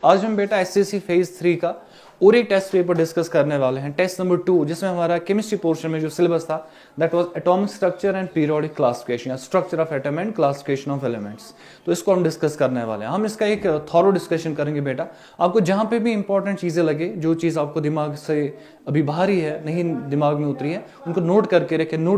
आज हम बेटा एसएससी फेज 3 का और एक टेस्ट पेपर डिस्कस करने वाले हैं, टेस्ट नंबर 2, जिसमें हमारा केमिस्ट्री पोर्शन में जो सिलेबस था that was atomic structure and periodic classification या structure of atom and classification of elements. तो इसको हम डिस्कस करने वाले हैं। हम इसका एक थॉरो डिस्कशन करेंगे बेटा। आपको जहां पे भी इंपॉर्टेंट चीजें लगे, जो चीज आपको दिमाग से अभी बाहरी है, नहीं दिमाग में उतरी है, उनको नोट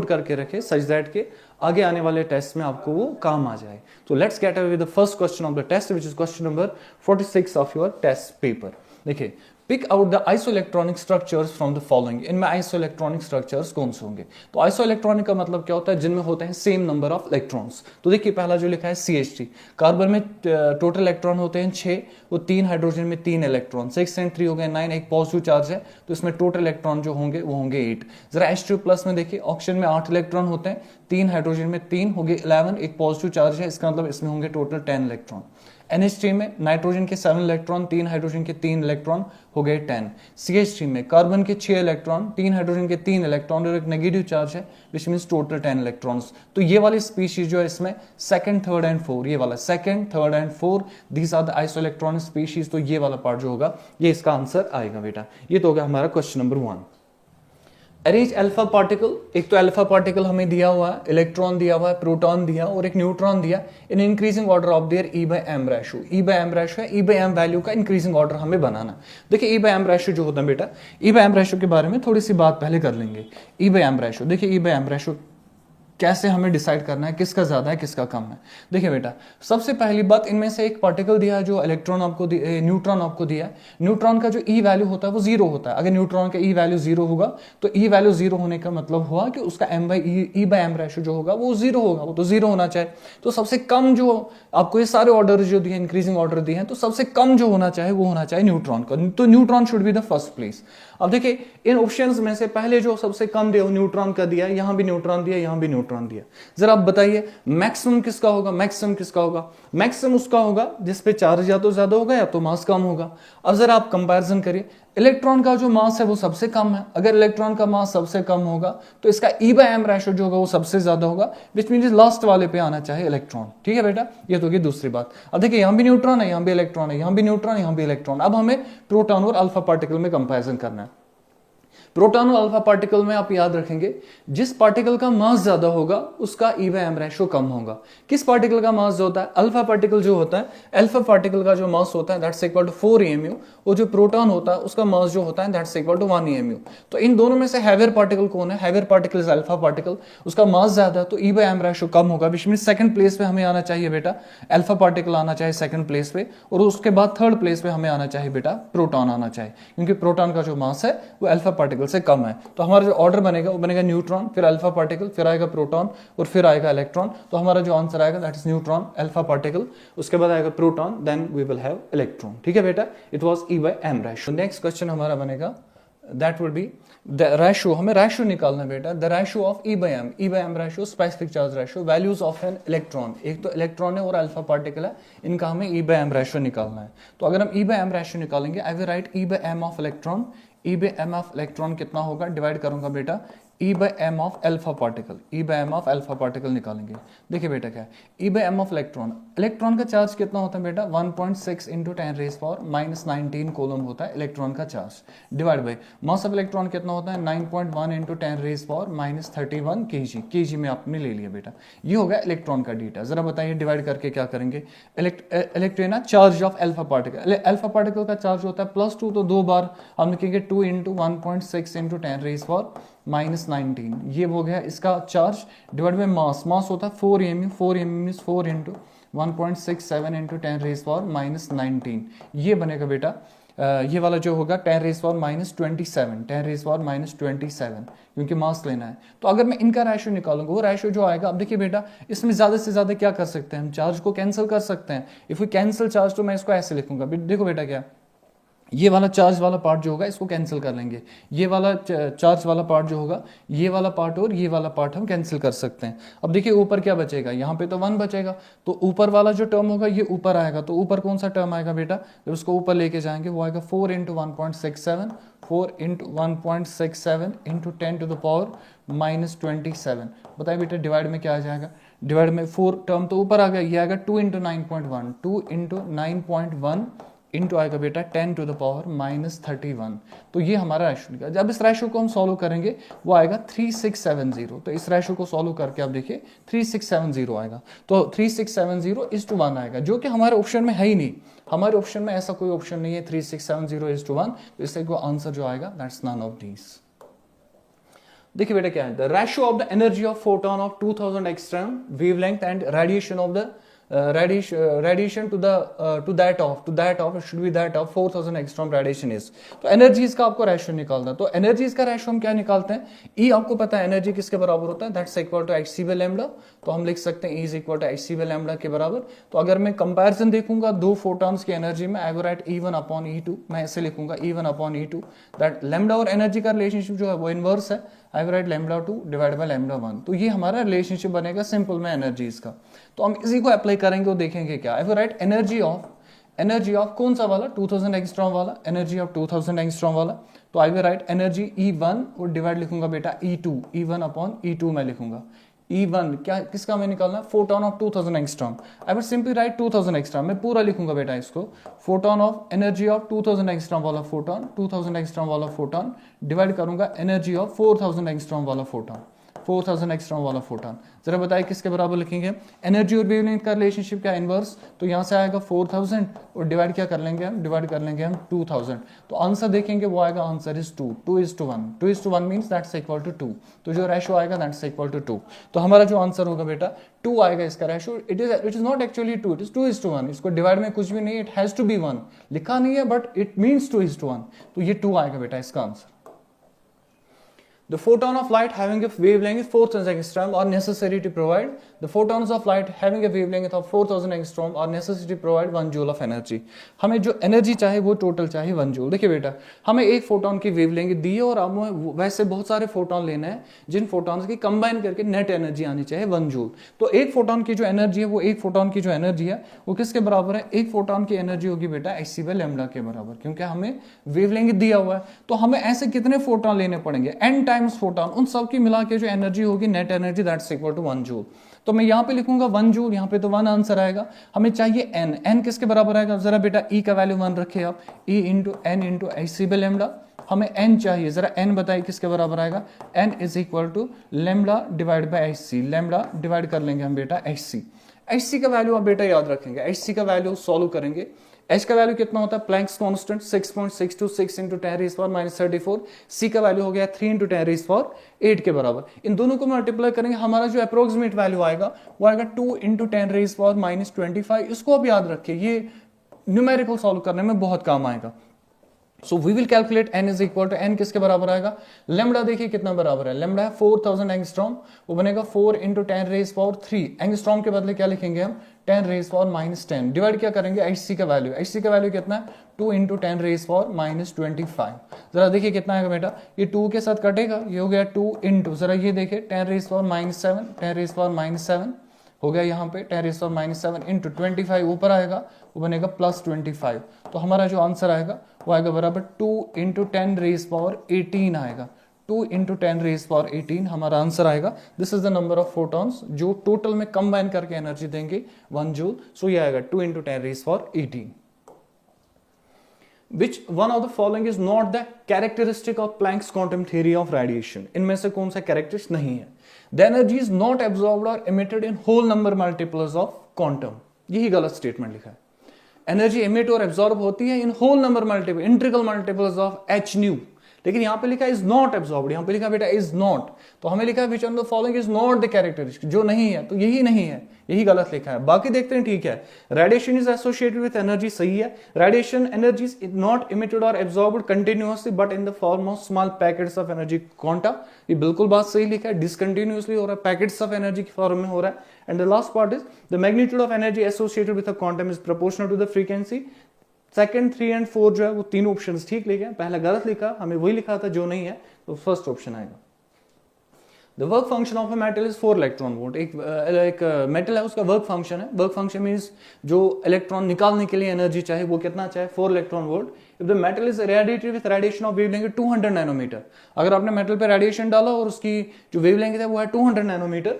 करके रखे सच दैट के आगे आने वाले टेस्ट में आपको वो काम आ जाए। तो let's get away with the first question of the test, which is question number 46 of your test paper. देखिए, pick out the isoelectronic structures from the following. इनमें आइसोइलेक्ट्रॉनिक स्ट्रक्चर्स कौन से होंगे? तो आइसोइलेक्ट्रॉनिक का मतलब क्या होता है? जिनमें होते हैं सेम नंबर ऑफ इलेक्ट्रॉन्स। तो देखिए, पहला जो लिखा है CH3, कार्बन में टोटल इलेक्ट्रॉन होते हैं 6, वो 3 हाइड्रोजन में 3 इलेक्ट्रॉन, 6 एंड 3 हो गए 9, एक पॉजिटिव चार्ज है तो इसमें टोटल इलेक्ट्रॉन जो होंगे वो होंगे 8। जरा H2 प्लस में देखिए, ऑक्सीजन में 8 इलेक्ट्रॉन होते हैं, 3 हाइड्रोजन में 3 हो गए 11, एक पॉजिटिव चार्ज है, इसका मतलब इसमें होंगे टोटल 10 इलेक्ट्रॉन। NH3 में नाइट्रोजन के 7 इलेक्ट्रॉन, 3 हाइड्रोजन के 3 इलेक्ट्रॉन हो गए 10। CH3 में कार्बन के 6 इलेक्ट्रॉन, 3 हाइड्रोजन के 3 इलेक्ट्रॉन और एक नेगेटिव चार्ज है, विच मींस टोटल 10 इलेक्ट्रॉन्स। तो ये वाली स्पीशीज जो है इसमें सेकंड, थर्ड एंड फोर, ये वाला second, third and four, these are the isoelectronic species. तो ये वाला पार्ट जो होगा ये इसका आंसर आएगा बेटा। ये तो हो गया हमारा question number 1। Arrange alpha particle. एक तो अल्फा पार्टिकल हमें दिया हुआ है, इलेक्ट्रॉन दिया हुआ है, प्रोटॉन दिया और एक न्यूट्रॉन दिया, in increasing order of their E/m ratio. E/m ratio है, E/m वैल्यू का इंक्रीजिंग ऑर्डर हमें बनाना। देखिए, E/m रेशो जो होता है बेटा, E/m रेशो के बारे में थोड़ी सी बात पहले कर लेंगे। E/m रेशो, देखिए E/m रेशो कैसे हमें डिसाइड करना है किसका ज्यादा है किसका कम है। देखिए बेटा, सबसे पहली बात, इनमें से एक पार्टिकल दिया है जो इलेक्ट्रॉन आपको न्यूट्रॉन आपको दिया है। न्यूट्रॉन का जो ई वैल्यू होता है वो 0 होता है। अगर न्यूट्रॉन का ई वैल्यू 0 होगा तो ई वैल्यू 0 होने का मतलब हुआ कि उसका E/m रेशो जो होगा वो 0 होगा, वो तो 0 होना चाहिए। तो सबसे कम जो आपको ये सारे ऑर्डर जो दिए, इंक्रीजिंग ऑर्डर दिए हैं, तो सबसे कम जो होना चाहिए वो होना चाहिए न्यूट्रॉन का। तो neutron should be the first place. अब देखिए, इन ऑप्शंस में से पहले जो सबसे कम दिया वो न्यूट्रॉन का दिया, यहां भी न्यूट्रॉन दिया, यहां भी न्यूट्रॉन दिया। जरा आप बताइए मैक्सिमम किसका होगा? मैक्सिमम किसका होगा? मैक्सिमम उसका होगा जिस पे चार्ज या तो ज्यादा होगा या तो मास कम होगा। अब जरा आप कंपैरिजन करिए, इलेक्ट्रॉन का जो मास है वो सबसे कम है। अगर इलेक्ट्रॉन का मास सबसे कम होगा तो इसका E/m रेशो जो होगा वो सबसे ज्यादा होगा, विच मींस लास्ट वाले पे आना चाहिए इलेक्ट्रॉन। ठीक है बेटा, ये तो होगी दूसरी बात। अब देखिए, यहां भी न्यूट्रॉन है, यहां भी इलेक्ट्रॉन है, यहां भी न्यूट्रॉन, यहां भी इलेक्ट्रॉन। अब हमें प्रोटॉन और अल्फा पार्टिकल में कंपैरिजन करना है। प्रोटॉन और अल्फा पार्टिकल में आप याद रखेंगे, जिस पार्टिकल का मास ज्यादा होगा उसका E/m रेशो कम होगा। किस पार्टिकल का मास जो होता है? अल्फा पार्टिकल जो होता है, अल्फा पार्टिकल का जो मास होता है दैट्स इक्वल टू 4 EMU, और जो प्रोटॉन होता है उसका मास जो होता है दैट्स इक्वल टू 1 EMU। तो इन दोनों में से हैवियर पार्टिकल कौन है? Heavier particle is alpha particle, उसका मास ज्यादा है तो E/m रेशो कम होगा, विच मींस सेकंड प्लेस पे हमें आना चाहिए बेटा अल्फा पार्टिकल आना चाहिए सेकंड प्लेस पे, और उसके बाद थर्ड प्लेस पे हमें आना चाहिए बेटा प्रोटॉन आना चाहिए, क्योंकि प्रोटॉन का जो मास है वो अल्फा पार्टिकल से कम है। तो हमारा जो ऑर्डर बनेगा वो बनेगा न्यूट्रॉन, फिर अल्फा पार्टिकल, फिर आएगा प्रोटॉन और फिर आएगा इलेक्ट्रॉन। तो हमारा जो आंसर आएगा that is neutron, alpha particle, उसके बाद आएगा proton, then we will have electron. ठीक है बेटा, it was E/m ratio. Next question हमारा बनेगा that would be the ratio, हमें रेशो निकालना बेटा, the ratio of E/m। E/m ratio specific charge ratio, values of an electron, एक तो इलेक्ट्रॉन है और अल्फा पार्टिकल है, इनका हमें E/m रेशो निकालना है। तो अगर हम E/m रेशो निकालेंगे, आई will right E/m of electron. E/m of electron कितना होगा? डिवाइड करूंगा बेटा E/m of alpha particle, E/m of alpha particle निकालेंगे। देखिए बेटा क्या है, E/m ऑफ इलेक्ट्रॉन, इलेक्ट्रॉन का चार्ज कितना होता है बेटा? 1.6 इंटू 10⁻⁻19 कोलम होता है इलेक्ट्रॉन का charge, divide by mass of electron कितना होता है? 9.1 इंटू 10⁻31 kg, kg में आपने ले लिया बेटा। ये हो गया इलेक्ट्रॉन का डेटा। जरा बताइए डिवाइड करके क्या करेंगे? Electron charge of alpha particle, alpha particle का चार्ज होता है +2, तो 2 बार हम लिखेंगे 2 इंटू 1.6 इंटू 10⁻⁻19, ये हो गया इसका चार्ज, डिवाइड बाय मास, मास होता है 4 EMU, 4 EMU means 4 into 1.67 into 10⁻⁻19, ये बनेगा बेटा ये वाला जो होगा 10⁻⁻27, 10⁻⁻27, क्योंकि मास लेना है। तो अगर मैं इनका रेशो निकालूंगा, वो रेशो जो आएगा, अब देखिए बेटा इसमें ज्यादा से ज्यादा क्या कर सकते हैं हम? चार्ज को कैंसिल कर सकते हैं। इफ वी कैंसिल चार्ज तो मैं इसको ऐसे लिखूंगा, देखो बेटा क्या, ये वाला चार्ज वाला पार्ट जो होगा इसको कैंसिल कर लेंगे, ये वाला चार्ज वाला पार्ट जो होगा, ये वाला पार्ट और ये वाला पार्ट हम कैंसिल कर सकते हैं। अब देखिए ऊपर क्या बचेगा? यहाँ पे तो 1 बचेगा, तो ऊपर वाला जो टर्म होगा ये ऊपर आएगा। तो ऊपर कौन सा टर्म आएगा बेटा? जब उसको ऊपर लेके जाएंगे वो आएगा 4 इंटू 1.67, 4 इंटू 1.67 इंटू 10⁻⁻27। बताइए बेटा डिवाइड में क्या आ जाएगा? डिवाइड में 4 टर्म तो ऊपर आ गया, ये आएगा 2 इंटू 9.1, 2 इंटू 9.1 इंटू आएगा बेटा 10 टू द पावर -31। तो ये हमारा रेशो निकला। जब इस रेशो को हम सॉल्व करेंगे वो आएगा 3670। तो इस रेशो को सॉल्व करके आप देखिए 3670 आएगा। तो 3670:1 आएगा, जो कि हमारे ऑप्शन में है ही नहीं। हमारे ऑप्शन में ऐसा कोई ऑप्शन नहीं है 3670:1। तो इससे को आंसर जो आएगा दैट्स नन ऑफ दीज। देखिए बेटा क्या है, the ratio of the energy of photon of 2000 angstrom wavelength and radiation of the radiation to that of should be that of 4000 angstrom radiation is। तो एनर्जीज का आपको ratio निकालना है। तो एनर्जीज का रेशियो हम क्या निकालते हैं, ई आपको पता है एनर्जी किसके बराबर होता है, दैट्स इक्वल टू hc/λ। तो हम लिख सकते हैं E is equal to hc/λ के बराबर। तो अगर मैं कंपैरिजन देखूंगा दो फोटॉन्स की एनर्जी में, आई विल राइट E1/E2। मैं ऐसे लिखूंगा E1/E2 दैट लैम्डा और एनर्जी का रिलेशनशिप जो है वो इनवर्स है, I will write λ2 divide by λ1। तो ये हमारा रिलेशनशिप बनेगा सिंपल में एनर्जीज का। तो हम इसी को अप्लाई करेंगे और देखेंगे क्या। आई विल राइट एनर्जी ऑफ कौन सा वाला 2000 एंगस्ट्रॉम वाला, एनर्जी ऑफ 2000 एंगस्ट्रॉम वाला। तो I will right energy E1 और डिवाइड लिखूंगा बेटा E2, E1/E2 मैं लिखूंगा। E1 क्या किसका मैं निकालना है, photon of 2000 angstrom. I will simply write 2000 angstrom, मैं पूरा लिखूंगा बेटा इसको। Photon of energy of 2000 angstrom वाला फोटोन, 2000 एंगस्ट्रॉम वाला फोटोन डिवाइड करूंगा एनर्जी ऑफ 4000 एंगस्ट्रॉम वाला फोटोन, 4000 एंगस्ट्रॉम वाला फोटोन। जरा बताइए किसके बराबर लिखेंगे, एनर्जी और वेवलेंथ का रिलेशनशिप क्या इनवर्स। तो यहां से आएगा 4000 और डिवाइड क्या कर लेंगे हम, डिवाइड कर लेंगे हम 2000। तो आंसर देखेंगे वो आएगा, answer is 2:1। 2:1 means that's equal to 2। तो जो रेशियो आएगा दैट्स इक्वल टू 2। तो हमारा जो आंसर होगा बेटा 2 आएगा इसका ratio. It is not actually 2, it is 2:1। इसको डिवाइड में कुछ भी नहीं, इट हैज टू बी 1 लिखा नहीं है बट इट मींस 2:1। तो ये 2 आएगा बेटा इसका answer. The photon of light having a wavelength 4000 angstrom are necessary to provide the photons of light having a wavelength of 4000 angstrom are necessary to provide 1 joule of energy। हमें जो energy चाहे वो total चाहे 1 joule. देखिए बेटा हमें एक photon की वेवलेंथ दी है और हमें वैसे बहुत सारे फोटोन लेना है जिन फोटोन्स की कंबाइन करके नेट एनर्जी आनी चाहिए 1 जूल। तो एक फोटोन की जो एनर्जी है वो एक फोटोन की जो एनर्जी है वो किसके बराबर है, एक फोटोन की एनर्जी होगी बेटा hc/λ के बराबर, क्योंकि हमें वेवलेंथ दिया हुआ है। तो हमें ऐसे कितने फोटोन लेने पड़ेंगे, n टाइम्स फोटोन, उन सब की मिला के जो एनर्जी होगी net energy that's equal to 1 joule. तो मैं यहां पे लिखूंगा 1 जूल, यहां पे तो 1 आंसर आएगा। हमें चाहिए n किसके बराबर आएगा, जरा बेटा E का वैल्यू 1 रखे आप, E into n into hc/λ। हमें n चाहिए, जरा n बताइए किसके बराबर आएगा, n is equal to λ divide by hc। λ divide कर लेंगे हम बेटा hc का वैल्यू आप बेटा याद रखेंगे, hc का वैल्यू सॉल्व करेंगे। h का वैल्यू कितना होता है, प्लैंक्स कांस्टेंट 6.626 इंटू 10⁻⁻34। c का वैल्यू हो गया 3 इंटू 10⁻8 के बराबर। इन दोनों को मल्टीप्लाई करेंगे, हमारा जो अप्रोक्सीमेट वैल्यू आएगा वो आएगा 2 इंटू 10⁻25। इसको आप याद रखिए, ये न्यूमेरिकल सॉल्व करने में बहुत काम आएगा। So we will calculate n is equal to n किसके बराबर आएगा, लैम्डा देखिए कितना बराबर है, लैम्डा है 4000 एंगस्ट्रॉम, वो बनेगा 4 इंटू 10⁻3। एंगस्ट्रॉम के बदले क्या लिखेंगे हम, 10⁻⁻10 डिवाइड क्या करेंगे hc का वैल्यू, hc का वैल्यू कितना है 2 इंटू 10⁻25। जरा देखिए कितना आएगा बेटा, ये 2 के साथ कटेगा, ये हो गया 2 इंटू, जरा ये देखिए 10⁻7 10⁻7 हो गया यहाँ पे 10⁻7 इंटू 25 ऊपर आएगा, वो बनेगा +25। तो हमारा जो आंसर आएगा वो आएगा बराबर 2 इंटू 10⁻18 आएगा, 2 इंटू 10⁻18 हमारा आंसर आएगा। This is the number of photons जो टोटल में कंबाइन करके एनर्जी देंगे 1 जूल। सो ये आएगा 2 into 10⁻18। Which one of the following is not the characteristic of Planck's quantum theory of radiation? इनमें से कौन सा कैरेक्टरिस्टिक नहीं है? The energy is not absorbed or emitted in whole number multiples of quantum। यही गलत स्टेटमेंट लिखा है। एनर्जी एमिट और एब्जॉर्ब होती है in whole number multiple integral multiples of h nu, लेकिन यहां पे लिखा इज नॉट एब्जॉर्ब्ड, यहां पे लिखा बेटा इज नॉट। तो हमें लिखा है which one of the following is not the characteristic, जो नहीं है तो यही नहीं है, यही गलत लिखा है। बाकी देखते हैं ठीक है। Radiation is associated with energy, सही है। Radiation energy is not emitted और absorbed continuously but in the form of small packets of energy quanta, ये बिल्कुल बात सही लिखा है। डिसकंटिन्यूअसली हो रहा है, पैकेट्स ऑफ एनर्जी के फॉर्म में हो रहा है। And the last part is the magnitude of energy associated with a quantum is proportional to the frequency. Second, 3 and 4 जो है वो तीन ऑप्शंस ठीक लिखे, पहला गलत लिखा, हमें वही लिखा था जो नहीं है, तो फर्स्ट ऑप्शन आएगा। The work function of a metal is 4 electron volt. एक मेटल है, उसका वर्क फंक्शन है, वर्क फंक्शन मींस जो इलेक्ट्रॉन निकालने के लिए एनर्जी चाहे वो कितना चाहे, 4 electron volt. If the metal is radiated with radiation of wavelength 200 nanometre, अगर आपने मेटल पे रेडिएशन डाला और उसकी जो वेवलेंथ है वो है 200 nanometre,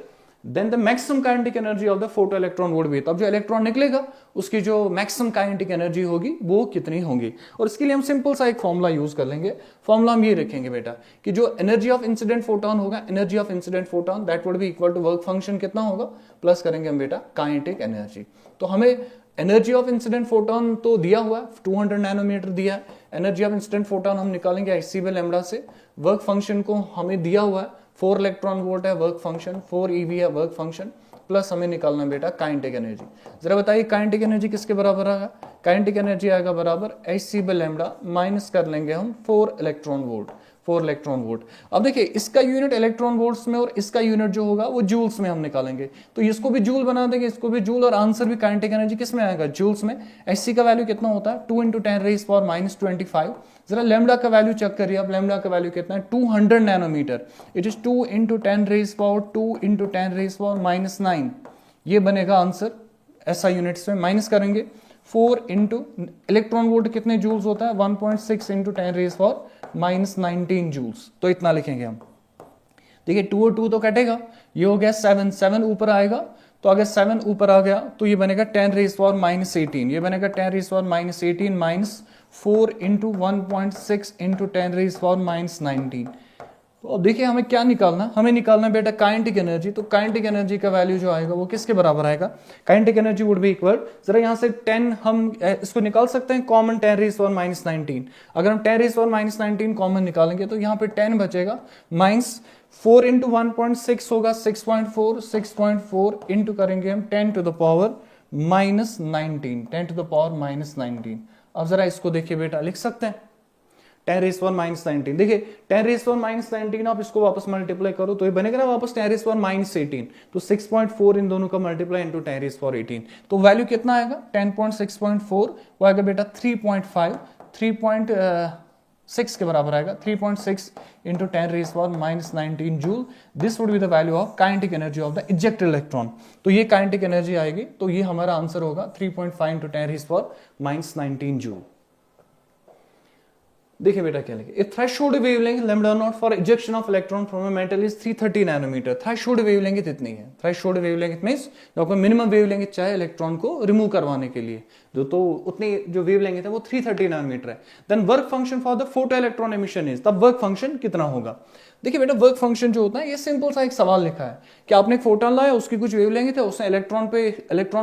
then the maximum kinetic energy of the photo electron would be, तब जो इलेक्ट्रॉन निकलेगा उसकी जो मैक्सिमम काइनेटिक एनर्जी होगी वो कितनी होगी। और इसके लिए हम सिंपल सा एक फॉर्मूला यूज कर लेंगे। फॉर्मूला हम ये रखेंगे बेटा कि जो एनर्जी ऑफ इंसिडेंट फोटोन होगा, energy of incident photon that would be equal to work function कितना होगा प्लस करेंगे हम बेटा काइनेटिक एनर्जी। तो हमें एनर्जी ऑफ इंसिडेंट फोटोन तो दिया हुआ है 200 नैनोमीटर दिया है, एनर्जी ऑफ इंसिडेंट फोटोन हम निकालेंगे hc बाय लैम्डा से। वर्क फंक्शन को हमें दिया हुआ है 4 इलेक्ट्रॉन वोल्ट है वर्क फंक्शन, 4 eV है वर्क फंक्शन, प्लस हमें निकालना बेटा काइनेटिक एनर्जी। जरा बताइए काइनेटिक एनर्जी किसके बराबर आएगा? काइनेटिक एनर्जी आएगा बराबर hc बाय लैम्डा माइनस कर लेंगे हम 4 इलेक्ट्रॉन वोल्ट, 4 इलेक्ट्रॉन वोल्ट। अब देखिए इसका यूनिट इलेक्ट्रॉन वोल्ट्स में और इसका यूनिट जो होगा वो जूल्स में हम निकालेंगे, तो इसको भी जूल बना देंगे, इसको भी जूल, और आंसर भी काइनेटिक एनर्जी किस में आएगा? जूल्स में। hc का वैल्यू कितना होता है 2 × 10⁻⁻25। जरा लैम्डा का वैल्यू चेक करिए, अब लैम्डा का वैल्यू कितना है 200 नैनोमीटर, इट इज 2 × 10⁻²⁹ ये बनेगा आंसर। ऐसा यूनिट्स में माइनस करेंगे 4 इंटू इलेक्ट्रॉन वोल्ट कितने जूल्स होता है 1.6 × 10⁻⁻19 जूल्स, तो इतना लिखेंगे हम। देखिए 2 और 2 तो कटेगा, ये हो गया 7, 7 ऊपर आएगा, तो अगर 7 ऊपर आ गया तो ये बनेगा 10⁻⁻18, ये बनेगा 10⁻⁻18 माइनस 4 इंटू 1.6 इंटू 10⁻⁻19। तो अब देखिए हमें क्या निकालना, हमें निकालना बेटा काइनेटिक एनर्जी। तो काइनेटिक एनर्जी का वैल्यू जो आएगा वो किसके बराबर आएगा? Kinetic energy would be equal, जरा यहाँ से 10 हम इसको निकाल सकते हैं कॉमन 10⁻⁻19। अगर हम 10⁻⁻19 कॉमन निकालेंगे तो यहाँ पे 10 बचेगा, माइनस 4 इंटू 1.6 होगा 6.4, 6.4 इंटू करेंगे हम 10⁻⁻19, 10⁻⁻19। अब जरा इसको देखिए बेटा, लिख सकते हैं 10⁻⁻19। देखिए 10⁻⁻19 आप इसको वापस मल्टीप्लाई करो तो ये बनेगा ना वापस 10⁻⁻18, तो 6.4 इन दोनों का मल्टीप्लाई इंटू 10⁻18, तो वैल्यू कितना आएगा 10.6.4, वो आएगा बेटा 3.5, 3.6 के बराबर आएगा, 3.6 into 10⁻⁻19 joule. This would be the value of kinetic energy of the ejected electron. तो ये काइनेटिक एनर्जी आएगी, तो ये हमारा आंसर होगा 3.5 इंटू 10⁻⁻19 जूल। देखिए बेटा क्या लिखे, if threshold wavelength lambda not for ejection of electron from a metal is 330 nanometre. Threshold wavelength इतनी है, थ्रेशोल्ड वेवलेंथ मींस जो आपको मिनिमम वेवलेंथ चाहे इलेक्ट्रॉन को रिमूव करवाने के लिए, तो उतनी जो वेवलेंथ है वो 330 नैनोमीटर है। Then work function for the photo electron emission is, तब वर्क फंक्शन कितना होगा? देखिए बेटा वर्क फंक्शन जो होता है ये सिंपल सा एक सवाल लिखा है कि आपने एक फोटोन लाया, उसकी कुछ वेवलेंथ है, उसने इलेक्ट्रॉन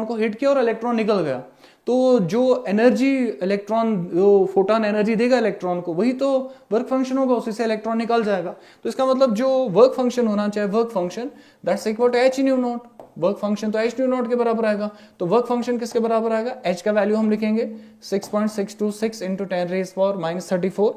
को हिट किया और इलेक्ट्रॉन निकल गया, तो जो एनर्जी इलेक्ट्रॉन, जो फोटोन एनर्जी देगा इलेक्ट्रॉन को, वही तो वर्क फंक्शन होगा, उसी से इलेक्ट्रॉन निकल जाएगा। तो इसका मतलब जो वर्क फंक्शन होना चाहिए, work function that's equal to h nu not, work function तो h न्यू नॉट के बराबर आएगा। तो वर्क फंक्शन किसके बराबर आएगा? h का वैल्यू हम लिखेंगे 6.626 इंटू 10⁻34।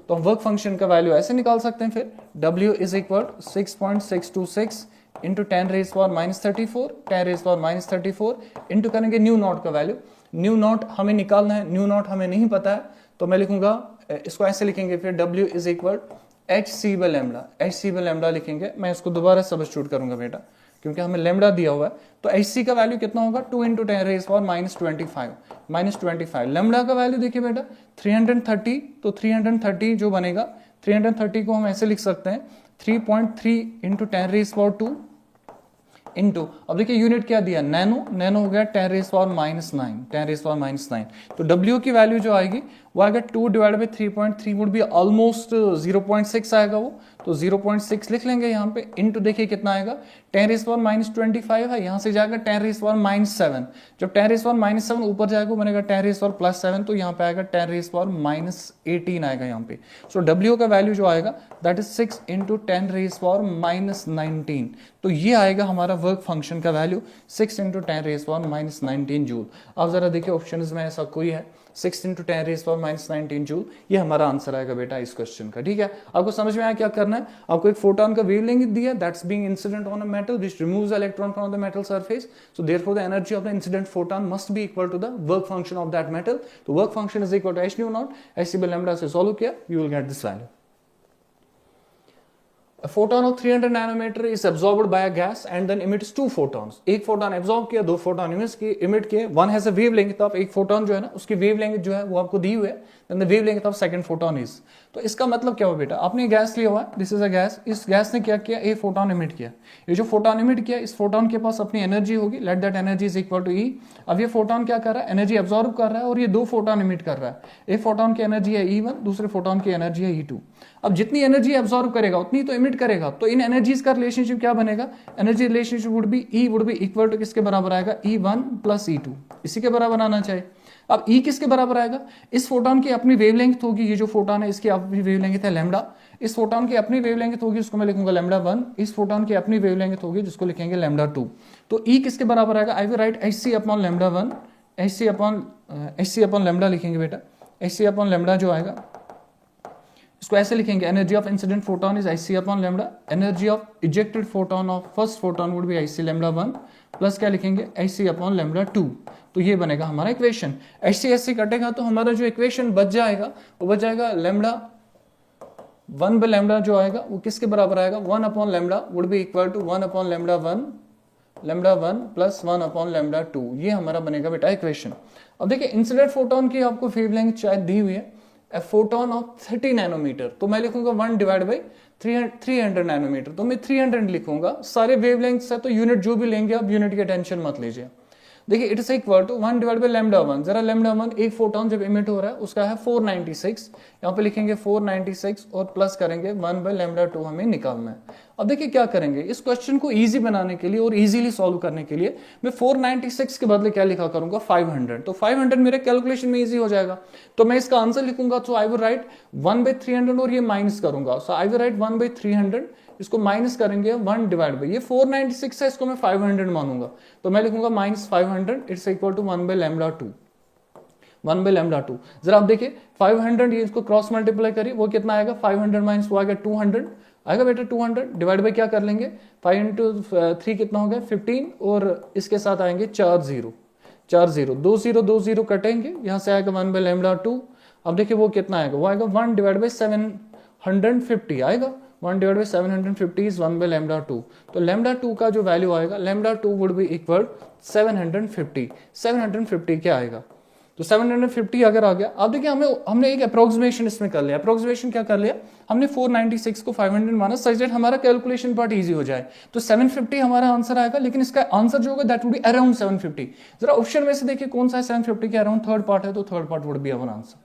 तो हम वर्क फंक्शन का वैल्यू ऐसे निकाल सकते हैं फिर, w is equal 6.626 into 10⁻34, 10⁻34 into करेंगे न्यू नॉट का वैल्यू। न्यू नॉट हमें निकालना है, न्यू नॉट हमें नहीं पता है, तो मैं लिखूंगा, इसको ऐसे लिखेंगे फिर w is equal hc by lambda, hc by lambda लिखेंगे। मैं इसको दोबारा सब्स्टिट्यूट करूंगा बेटा, क्योंकि हमें लैम्डा दिया हुआ है। तो hc का वैल्यू कितना होगा 2 इंटू 10⁻⁻25। लैम्डा का वैल्यू देखिए बेटा 330, तो 330 जो बनेगा, 330 को हम ऐसे लिख सकते हैं 3.3 इंटू 10⁻² इंटू, अब देखिए यूनिट क्या दिया, नैनो, नैनो हो गया 10⁻⁹, 10⁻⁹। तो W की वैल्यू जो आएगी वो आएगा 2 divide by 3.3 would be almost 0.6 आएगा वो, तो 0.6 लिख लेंगे यहाँ पे, इंटू देखिए कितना आएगा 10⁻⁻25 है, यहाँ से जाएगा 10⁻⁻7, जब 10⁻⁻7 ऊपर जाएगा बनेगा 10⁻+7, तो यहाँ पे आएगा 10⁻⁻18 आएगा यहाँ पे। सो W का वैल्यू जो आएगा दैट इज 6 इंटू 10⁻⁻19, तो ये आएगा हमारा वर्क फंक्शन का वैल्यू 6 इंटू 10⁻⁻19 जूल। अब जरा देखिए ऑप्शन में ऐसा कोई है 6 इंटू 10⁻⁻19 जूल, ये हमारा आंसर आएगा बेटा इस क्वेश्चन का। ठीक है, आपको समझ में आया क्या करना है? आपको एक फोटोन का वेवलेंथ दिया, that's being incident on a metal which removes the electron from the metal surface, so therefore the energy of the incident photon must be equal to the work function of that metal. तो work function is equal to h nu naught, hc by lambda से solve किया, you will get this value. A photon of 300 nanometer is absorbed by a gas and then emits two photons. एक photon absorb किया, दो photon emit किए. One has a wavelength of, एक photon जो है ना उसकी वेवलेंथ जो है वो आपको दी हुई है. Then the wavelength of second photon is. तो इसका मतलब क्या हुआ बेटा, आपने गैस लिया हुआ है, दिस इज अ गैस, इस गैस ने क्या किया, एक फोटोन इमिट किया. ये जो फोटोन इमिट किया, इस फोटोन के पास अपनी एनर्जी होगी, let that energy is equal to E. अब ये फोटोन क्या कर रहा है, एनर्जी एब्जॉर्ब कर रहा है और ये दो फोटोन इमिट कर रहा है. एक फोटोन की एनर्जी है E1, दूसरे फोटोन की एनर्जी है E2. अब जितनी एनर्जी एब्जॉर्ब करेगा उतनी तो इमिट करेगा. तो इन एनर्जीज का रिलेशनशिप क्या बनेगा, energy relationship would be E would be equal to किसके बराबर आएगा, E1 प्लस E2. इसी के बराबर आना चाहिए. अब E किसके बराबर आएगा, इस फोटोन की अपनी वेवलेंथ होगी, ये जो फोटोन है इसकी अपनी वेवलेंथ है लैम्डा. इस फोटोन की अपनी वेवलेंथ होगी, उसको मैं लिखूंगा लैम्डा 1. इस फोटोन की अपनी वेवलेंथ होगी जिसको लिखेंगे लैम्डा 2. तो E किसके बराबर आएगा, आई will right Hc upon lambda 1, Hc upon lambda लिखेंगे बेटा. Hc अपॉन लैम्डा जो आएगा इसको ऐसे लिखेंगे, energy of incident photon is Hc upon lambda, energy of ejected photon of first photon would be Hc lambda 1 plus क्या लिखेंगे Hc upon lambda 2. तो ये बनेगा हमारा इक्वेशन. Hc कटेगा तो हमारा जो इक्वेशन बच जाएगा वो बच जाएगा लैम्डा 1 बाय लैम्डा जो आएगा वो किसके बराबर आएगा, 1 upon lambda would be equal to 1 upon lambda 1 plus 1 upon lambda 2. ये हमारा बनेगा बेटा इक्वेशन. अब देखिए इंसिडेंट फोटोन की आपको वेवलेंथ शायद दी हुई है, ए फोटोन ऑफ 30 नैनोमीटर, तो मैं लिखूंगा 1 डिवाइड बाई 300 नैनोमीटर. तो मैं 300 लिखूंगा. सारे वेवलेंथ है तो यूनिट जो भी लेंगे आप यूनिट की टेंशन मत लीजिए. देखिए it is equal to 1 divide by lambda 1. जरा लैम्डा 1 एक फोटोन जब इमिट हो रहा है उसका है 496, यहाँ पे लिखेंगे 496 और प्लस करेंगे 1 बाई लैम्डा 2 हमें निकालना है. अब देखिए क्या करेंगे, इस क्वेश्चन को इजी बनाने के लिए और इजीली सॉल्व करने के लिए मैं 496 के बदले क्या लिखा करूंगा, 500. तो 500 मेरे कैलकुलेशन में इजी हो जाएगा. तो मैं इसका आंसर लिखूंगा, तो आई विल राइट 1 बाई 300 और ये माइनस करूंगा. सो आई विल राइट 1 बाई 300, इसको माइनस करेंगे 1 डिवाइड बाई ये 496 है, इसको मैं 500 मानूंगा. तो मैं लिखूंगा minus 500 it's equal to 1 by lambda 2. 1 by lambda 2. जरा आप देखिए 500 ये इसको क्रॉस मल्टीप्लाई करिए, वो कितना आएगा, 500 माइनस वो आएगा 200 आएगा बेटा. 200 डिवाइड बाई क्या कर लेंगे, 5 इंटू 3 कितना हो गया 15 और इसके साथ आएंगे 4 0 2 0 2 0 कटेंगे, यहाँ से आएगा 1 बाई लैम्डा 2. अब देखिए वो कितना आएगा, वो आएगा 1 डिवाइड बाई 750 आएगा. 1 divide by 750 is 1 by lambda 2. तो लैम्डा 2 का जो वैल्यू आएगा, लैम्डा 2 वुड बी इक्वल 750. 750 क्या आएगा, तो 750 अगर आ गया. अब देखिए हमने एक अप्रोक्सीमेशन इसमें कर लिया. अप्रोक्सीमेशन क्या कर लिया हमने, 496 को 500 माना सच दैट हमारा कैलकुलेशन पार्ट इजी हो जाए. तो 750 हमारा आंसर आएगा, लेकिन इसका आंसर जो होगा दैट वुड बी अराउंड 750. जरा ऑप्शन में से देखिए कौन सा है 750 के अराउंड, थर्ड पार्ट है, तो third part would be our answer.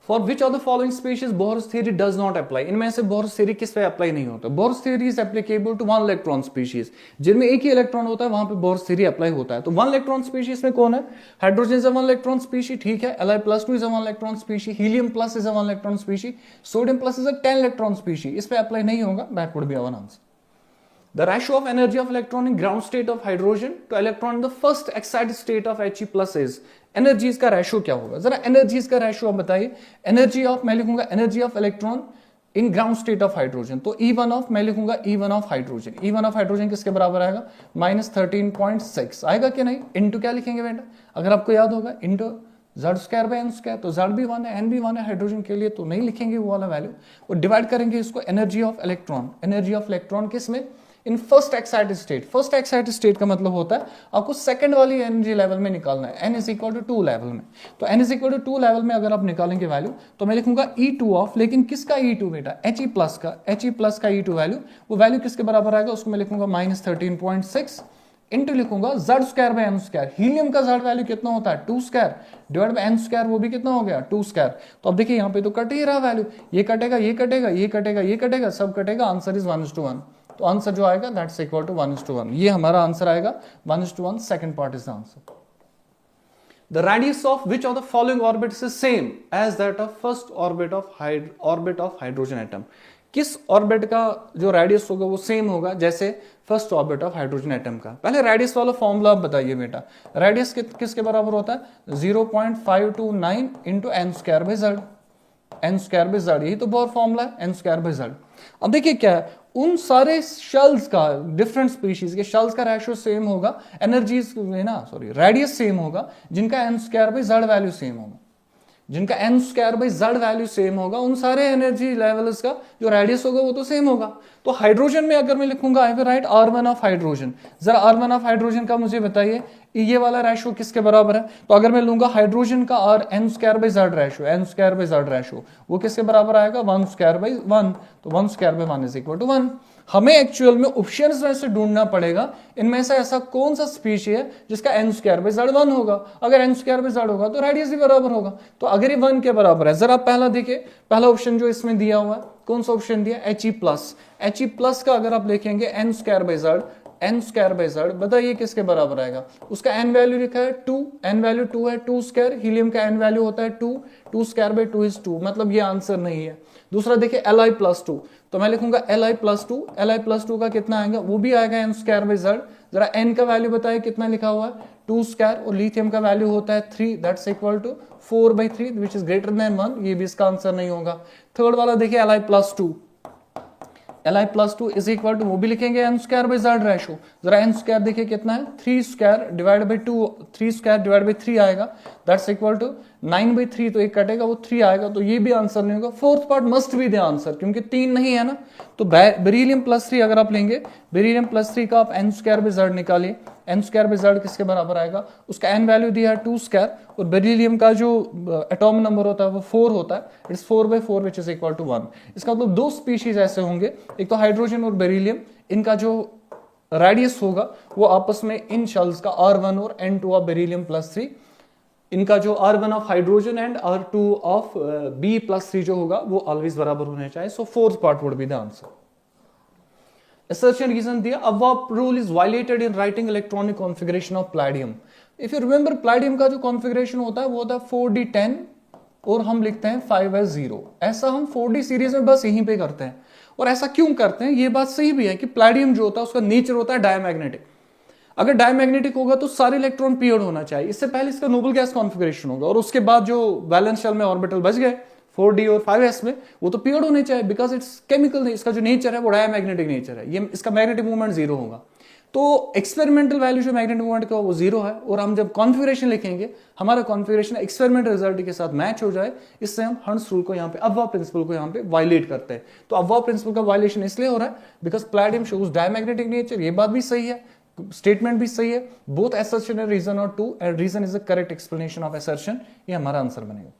For which of the following species Bohr's theory does not apply? इनमें से Bohr's theory किस पे अप्लाई नहीं होता. Bohr's theory is applicable to one electron species. जिनमें एक ही इलेक्ट्रॉन होता है वहां पे Bohr's theory अप्लाई होता है. तो वन इलेक्ट्रॉन स्पीशीज में कौन है, hydrogen is a one electron specie, ठीक है. Li+2 is a one electron specie, helium plus is a one electron specie, sodium plus is a 10 electron specie. इस पे अप्लाई नहीं होगा, that would be our answer. The ratio of energy of electron in ground state of hydrogen to electron in the first excited state of He plus is. Energies का ratio क्या होगा, जरा energies का ratio आप बताइए. Energy of मैं लिखूंगा energy of electron in ground state of hydrogen, तो E1 ऑफ मैं लिखूंगा E1 of hydrogen. E1 of hydrogen किसके बराबर आएगा, -13.6 आएगा कि नहीं. इनटू क्या लिखेंगे बेटा, अगर आपको याद होगा इनटू Z² बाय n². तो Z भी 1 है, n भी 1 है हाइड्रोजन के लिए, तो नहीं लिखेंगे वो वाला वैल्यू. और डिवाइड करेंगे इसको energy of electron. Energy of electron किसमें, in first excited state. First excited state का मतलब होता है आपको सेकंड वाली एनर्जी लेवल में निकालना है, n is equal to 2 level में. तो n is equal to 2 level में अगर आप निकालेंगे वैल्यू, तो मैं लिखूंगा E2 ऑफ, लेकिन किसका E2 बेटा, He प्लस का E2 वैल्यू. वो वैल्यू किसके बराबर आएगा, उसको मैं लिखूंगा -13.6 इंटू लिखूंगा Z² बाय n². हीलियम का Z वैल्यू कितना होता है 2² डिवाइड बाय n², वो भी कितना हो गया 2². तो अब देखिए यहाँ पे तो कट ही रहा वैल्यू, ये कटेगा ये कटेगा ये कटेगा ये कटेगा, सब कटेगा, आंसर इज 1:1. तो आंसर जो आएगा दैट्स इक्वल टू 1:1. ये हमारा आंसर आएगा 1:1. Second part is the answer. The radius of which of the following orbits is same as that of first orbit of hydrogen atom? किस ऑर्बिट का जो radius होगा वो सेम होगा जैसे first orbit of hydrogen atom का. पहले radius वाला फॉर्मूला आप बताइए बेटा. रेडियस किसके बराबर होता है, 0.529 into n² by z. n² by z, यही तो बोर फॉर्मूला है, n² बाय z. अब देखिए क्या है, उन सारे शेल्स का, डिफरेंट स्पीशीज के शेल्स का रेशियो सेम होगा, एनर्जीज रेडियस सेम होगा जिनका n² by z value same होगा. जिनका n square by z value same होगा, उन सारे एनर्जी लेवल्स का जो रेडियस होगा वो तो सेम होगा। तो हाइड्रोजन में अगर मैं लिखूंगा आई will right R1 of hydrogen, जरा R1 ऑफ हाइड्रोजन का मुझे बताइए ये वाला रेशो किसके बराबर है। तो अगर मैं लूंगा हाइड्रोजन का R n square by z ratio, n square by z ratio, वो किसके बराबर आएगा 1 स्क्वायर बाई 1, तो 1 square by 1 is equal to 1। हमें एक्चुअल में ऑप्शंस में से ढूंढना पड़ेगा इनमें से ऐसा कौन सा स्पीशी है जिसका एन स्क्वायर बाई जेड 1 होगा। अगर एन स्क्वायर बाई जेड होगा तो रेडियस भी बराबर होगा। तो अगर ये 1 के बराबर है, जरा पहला देखिए, पहला ऑप्शन जो इसमें दिया हुआ है कौन सा ऑप्शन दिया He प्लस। He प्लस का अगर आप लिखेंगे n square by z, n square by z, बताइए किसके बराबर आएगा। उसका एन वैल्यू लिखा है 2, एन वैल्यू 2 है, 2 स्क्वायर, हीलियम का एन वैल्यू होता है 2, 2 स्क्वायर बाई 2 इज 2, मतलब ये आंसर नहीं है। दूसरा देखिए Li प्लस 2, तो मैं लिखूंगा Li प्लस 2, Li प्लस 2 का कितना आएगा, वो भी आएगा एन स्क्वायर बाई जेड। जरा एन का वैल्यू बताइए कितना लिखा हुआ है 2 स्क्वायर, और लिथियम का वैल्यू होता है 3, that's equal to 4/3 which is greater than 1, ये भी इसका आंसर नहीं होगा। थर्ड वाला देखिए Li plus 2, Li plus 2 is equal to, वो भी लिखेंगे n square by z ratio. जरा एन स्क्वायर देखिए कितना है 3 square divide by 2, 3 square divide by 3 आएगा, दैट्स इक्वल टू 9/3, तो एक कटेगा वो 3 आएगा, तो ये भी आंसर नहीं होगा। Fourth part must be the answer, क्योंकि 3 नहीं है ना। तो बेरिलियम प्लस 3 अगर आप लेंगे, बेरिलियम प्लस 3 का आप एन स्क्वायर बाई जेड निकालिए, एन स्क्वायर बाई जेड किसके बराबर आएगा, उसका एन वैल्यू दिया है 2 स्क्वायर, और बेरिलियम का जो एटॉम नंबर होता है वो 4 होता है, it's 4/4 which is equal to 1। इसका मतलब दो स्पीशीज ऐसे होंगे, एक तो हाइड्रोजन और बेरिलियम, इनका जो रेडियस होगा वो आपस में इन शेल्स का R1 और N2 ऑफ बेरिलियम प्लस 3, इनका जो R1 of hydrogen and R2 of B plus 3 जो होगा वो ऑलवेज बराबर होने चाहिए। So fourth part would be the answer. Assertion reason दिया, a warp rule is violated in writing electronic configuration of palladium. If you remember, palladium का जो configuration होता है वो होता है 4d10 और हम लिखते हैं 5s0। ऐसा हम 4d सीरीज में बस यहीं पे करते हैं। और ऐसा क्यों करते हैं, ये बात सही भी है कि प्लैडियम जो होता है उसका नेचर होता है डायमैग्नेटिक। अगर डायमैग्नेटिक होगा तो सारे इलेक्ट्रॉन पीयर्ड होना चाहिए, इससे पहले इसका नोबल गैस कॉन्फ़िगरेशन होगा, और उसके बाद जो बैलेंस शेल में ऑर्बिटल बच गए 4d और 5s में, वो तो पीयर्ड होने चाहिए, बिकॉज इट्स केमिकल, इसका जो नेचर है वो डायमैग्नेटिक नेचर है, ये इसका मैग्नेटिक मूवमेंट 0 होगा। तो एक्सपेरिमेंटल वैल्यू जो मैग्नेटिक मूवमेंट का वो 0 है, और हम जब कॉन्फ़िगरेशन लिखेंगे हमारा कॉन्फ़िगरेशन एक्सपेरिमेंटल रिजल्ट के साथ मैच हो जाए, इससे हम हर्ट्ज रूल को यहाँ पे, अब्वा प्रिंसिपल को यहाँ पे वायलेट करते हैं। तो अब्वा प्रिंसिपल का वायलेशन इसलिए हो रहा है बिकॉज प्लैडियम शोज डायमैग्नेटिक नेचर, ये बात भी सही है, स्टेटमेंट भी सही है, both assertion and reason are true and reason is the correct explanation of assertion, ये हमारा आंसर बनेगा।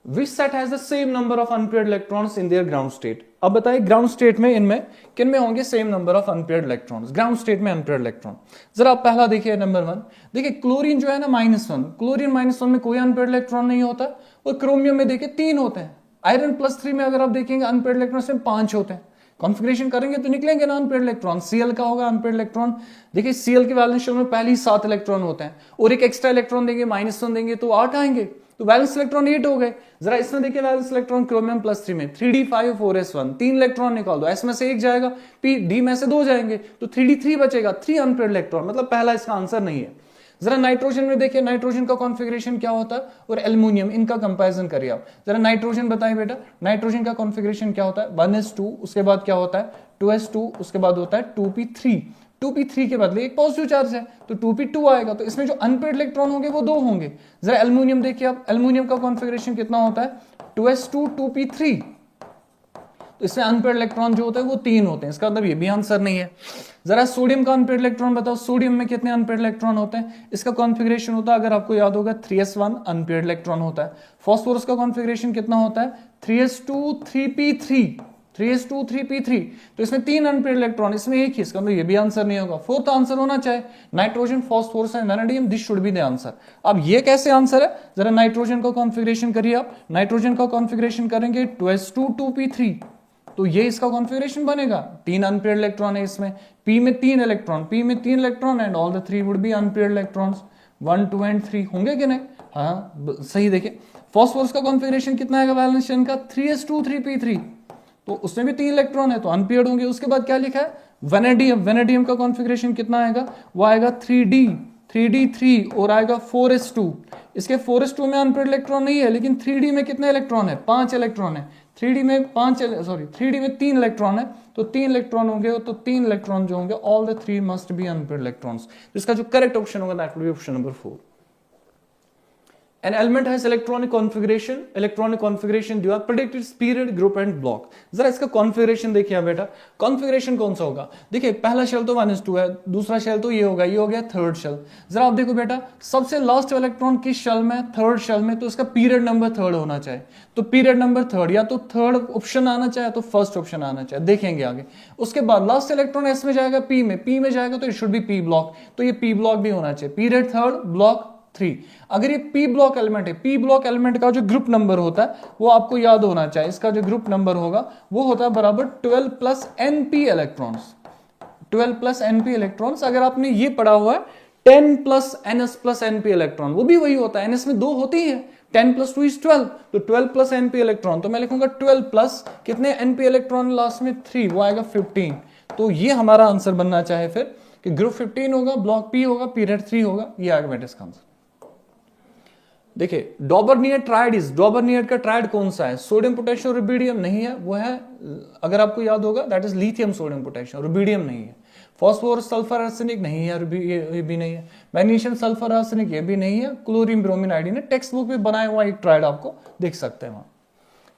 Which set has the same number of unpaired electrons in their ground state? अब बताइए ग्राउंड स्टेट में इनमें किन में होंगे same number of unpaired electrons, ground state में अनपेयर्ड इलेक्ट्रॉन। जरा आप पहला देखिए नंबर 1, देखिए क्लोरीन जो है ना -1, क्लोरीन -1 में कोई अनपेयर्ड इलेक्ट्रॉन नहीं होता, और क्रोमियम में देखिए 3 होते हैं। आयरन +3 में अगर आप देखेंगे अनपेयर्ड इलेक्ट्रॉन से 5 होते हैं। कॉन्फ़िगरेशन करेंगे तो निकलेंगे ना अनपेयर्ड इलेक्ट्रॉन। Cl का होगा अनपेयर्ड इलेक्ट्रॉन, देखिए Cl के वैलेंस शेल में पहले ही 7 इलेक्ट्रॉन होते हैं, और एक एक्स्ट्रा इलेक्ट्रॉन देंगे -1 देंगे तो 8 आएंगे, तो वैलेंस इलेक्ट्रॉन 8 हो गए। जरा इसमें देखिए वैलेंस इलेक्ट्रॉन क्रोमियम +3 में 3d5 4s1, 3 इलेक्ट्रॉन निकाल दो, s में से 1 जाएगा, d में से 2 जाएंगे, तो 3d3 बचेगा, 3 अनपेयर्ड इलेक्ट्रॉन, मतलब पहला इसका आंसर नहीं है। जरा नाइट्रोजन में देखिए नाइट्रोजन का कॉन्फ़िगरेशन क्या होता है, और एल्युमिनियम, इनका कंपैरिजन करिए आप। जरा नाइट्रोजन बताइए बेटा, नाइट्रोजन का कॉन्फ़िगरेशन क्या होता है, 1s2, उसके बाद क्या होता है 2s2, उसके बाद होता है 2p3, 2p3 के बदले एक पॉजिटिव चार्ज है तो 2p2 आएगा, तो इसमें जो अनपेयर्ड इलेक्ट्रॉन होंगे वो 2 होंगे। जरा एल्युमिनियम देखिए आप, एल्युमिनियम का कॉन्फ़िगरेशन कितना होता है 2s2 2p3, तो इसमें अनपेयर्ड इलेक्ट्रॉन जो होते हैं वो 3 होते हैं, इसका मतलब ये भी आंसर नहीं है। जरा सोडियम का अनपेयर्ड इलेक्ट्रॉन बताओ, सोडियम में कितने अनपेयर्ड इलेक्ट्रॉन होते हैं, इसका कॉन्फ़िगरेशन होता है, अगर आपको याद होगा 3s1 अनपेयर्ड इलेक्ट्रॉन होता है। फास्फोरस का कॉन्फ़िगरेशन कितना होता है 3s2 3p3, 3s2 3p3, तो इसमें 3 अनपेयर्ड इलेक्ट्रॉन, इसमें एक ही, इसका मतलब ये भी आंसर नहीं होगा। फोर्थ आंसर होना चाहिए nitrogen, phosphorus and vanadium, this should be the answer. अब ये कैसे आंसर है, जरा नाइट्रोजन का कॉन्फ़िगरेशन करिए आप, नाइट्रोजन का कॉन्फ़िगरेशन करेंगे 2s2 2p3, तो ये इसका कॉन्फ़िगरेशन बनेगा, 3 अनपेयर्ड इलेक्ट्रॉन है इसमें, p में 3 इलेक्ट्रॉन, p में 3 electron and all the 3 would be unpaired electrons, 1 2 and 3 होंगे कि नहीं, हाँ सही। देखिए फास्फोरस का कॉन्फ़िगरेशन कितना आएगा वैलेंस शेल का 3s2 3p3, तो उसमें भी 3 इलेक्ट्रॉन है तो अनपेयर्ड होंगे। उसके बाद क्या लिखा है वैनेडियम, वैनेडियम का कॉन्फ़िगरेशन कितना आएगा, वो आएगा 3d3 और आएगा 4s2, इसके 4s2 में अनपेयर्ड इलेक्ट्रॉन नहीं है, लेकिन 3d में कितने इलेक्ट्रॉन है 5 इलेक्ट्रॉन है, 3d में 3 इलेक्ट्रॉन है, तो 3 इलेक्ट्रॉन होंगे, तो 3 इलेक्ट्रॉन जो होंगे all the 3 must be unpaired electrons, तो इसका जो करेक्ट ऑप्शन होगा that will be option number 4। An element has electronic configuration जो है predicted period, group and block। जरा इसका configuration देखिए आप बेटा, configuration कौन सा होगा? देखिए पहला शेल तो 1s2 है, दूसरा शेल तो ये होगा, ये हो गया थर्ड शेल। जरा आप देखो बेटा, सबसे लास्ट इलेक्ट्रॉन किस शेल में? थर्ड शेल में, तो इसका पीरियड नंबर थर्ड होना चाहिए। तो पीरियड नंबर थर्ड, या तो थर्ड ऑप्शन आना चाहिए तो फर्स्ट ऑप्शन आना चाहिए, देखेंगे आगे। उसके बाद लास्ट इलेक्ट्रॉन एस में जाएगा, पी में जाएगा तो it should be P block, तो ये पी ब्लॉक भी होना चाहिए। Period third, block 3। अगर ये पी ब्लॉक एलिमेंट है, पी ब्लॉक एलिमेंट का जो ग्रुप नंबर होता है वो आपको याद होना चाहिए। इसका जो ग्रुप नंबर होगा वो होता है बराबर 12 plus NP electrons. 12 plus NP electrons, अगर आपने ये पढ़ा हुआ है 10 plus NS plus NP electron, वो भी वही होता है। एनएस में 2 होती है, 10 प्लस 2 इज 12, तो 12 प्लस एनपी इलेक्ट्रॉन, तो मैं लिखूंगा 12 प्लस कितने एनपी इलेक्ट्रॉन लास्ट में 3, वो आएगा 15। तो ये हमारा आंसर बनना चाहे फिर कि ग्रुप 15 होगा, ब्लॉक पी होगा, पीरियड 3 होगा, ये आएगा बेटा इसका आंसर। देखिए डॉबरनियर का ट्राइड कौन सा है? सोडियम पोटेशियम रुबिडियम नहीं है, वो है, अगर आपको याद होगा, that is lithium sodium potassium, rubidium नहीं है। फॉस्फोरस सल्फर आर्सेनिक नहीं है, ये भी नहीं है। मैग्नीशियम सल्फर आर्सेनिक ये भी नहीं है। क्लोरीन ब्रोमीन आयोडीन है, टेक्स्ट बुक में बनाया हुआ एक ट्राइड आपको देख सकते हैं वहां।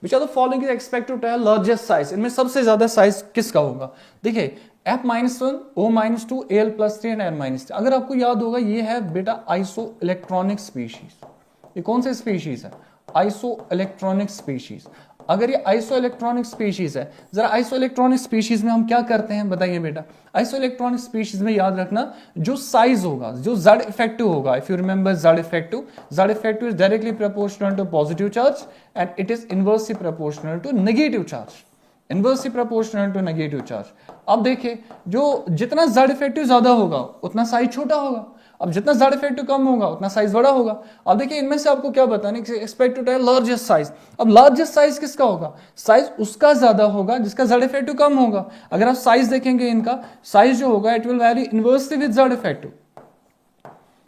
Which are the following is expected to have largest size, इनमें सबसे ज्यादा साइज किसका होगा? देखिए F-1, O-2, Al+3 and N-3। अगर आपको याद होगा ये है बेटा आइसो इलेक्ट्रॉनिक स्पीशीज। ये कौन सा स्पीशीज है? Iso electronic species. अगर ये आइसो इलेक्ट्रॉनिक स्पीशीज है, जरा आइसो इलेक्ट्रॉनिक स्पीशीज में हम क्या करते हैं बताइए बेटा? आइसो इलेक्ट्रॉनिक स्पीशीज में याद रखना जो साइज होगा, जो Z इफेक्टिव होगा, if you remember Z effective is directly proportional to positive charge and it is inversely proportional to negative charge. Inversely proportional to negative charge. अब देखिए जो जितना Z इफेक्टिव ज्यादा होगा उतना साइज छोटा होगा, अब जितना Z इफेक्टिव कम होगा उतना साइज बड़ा होगा। अब देखिए इनमें से आपको क्या बताना है? एक्सपेक्टेड है लार्जेस्ट साइज। अब लार्जेस्ट साइज किसका होगा? साइज उसका ज्यादा होगा जिसका Z इफेक्टिव कम होगा। अगर आप साइज देखेंगे इनका, साइज जो होगा it will very inversely with Z effective.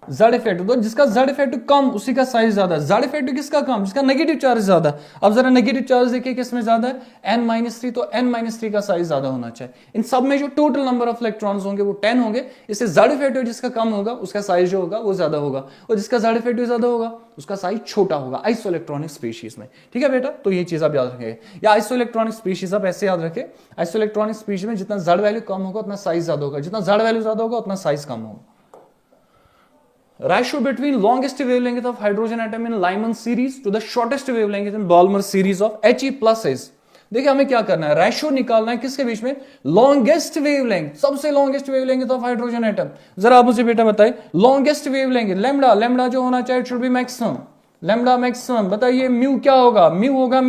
Z effective तो जिसका Z इफेक्टिव कम उसी का साइज ज्यादा। Z इफेक्टिव किसका कम? जिसका नेगेटिव चार्ज ज्यादा। अब जरा नेगेटिव चार्ज देखिए किसमें ज्यादा है? N-3, तो N-3 का साइज ज्यादा होना चाहिए। इन सब में जो टोटल नंबर ऑफ इलेक्ट्रॉन्स होंगे वो 10 होंगे। इससे Z इफेक्टिव जिसका कम होगा उसका साइज जो होगा वो ज्यादा होगा, और जिसका Z इफेक्टिव ज्यादा होगा उसका साइज छोटा होगा आइसो इलेक्ट्रॉनिक स्पीशीज में। ठीक है बेटा, तो ये चीज आप याद रखेंगे। या आइसो इलेक्ट्रॉनिक स्पीशीज आप ऐसे याद रखें, आइसो इलेक्ट्रॉनिक स्पीशीज में जितना Z वैल्यू कम होगा उतना साइज ज्यादा होगा, जितना Z वैल्यू ज्यादा होगा उतना साइज कम होगा। Ratio between longest wavelength of hydrogen atom in Lyman series to the shortest wavelength in Balmer series of He+S। देखिए हमें क्या करना है? रेशियो निकालना है किसके बीच में? लॉन्गेस्ट वेवलेंथ, सबसे longest wavelength of hydrogen atom. जरा आप मुझे बेटा बताइए लॉन्गेस्ट वेवलेंथ लैम्डा जो होना चाहिए should be maximum, lambda maximum. बताइए म्यू क्या होगा? म्यू होगा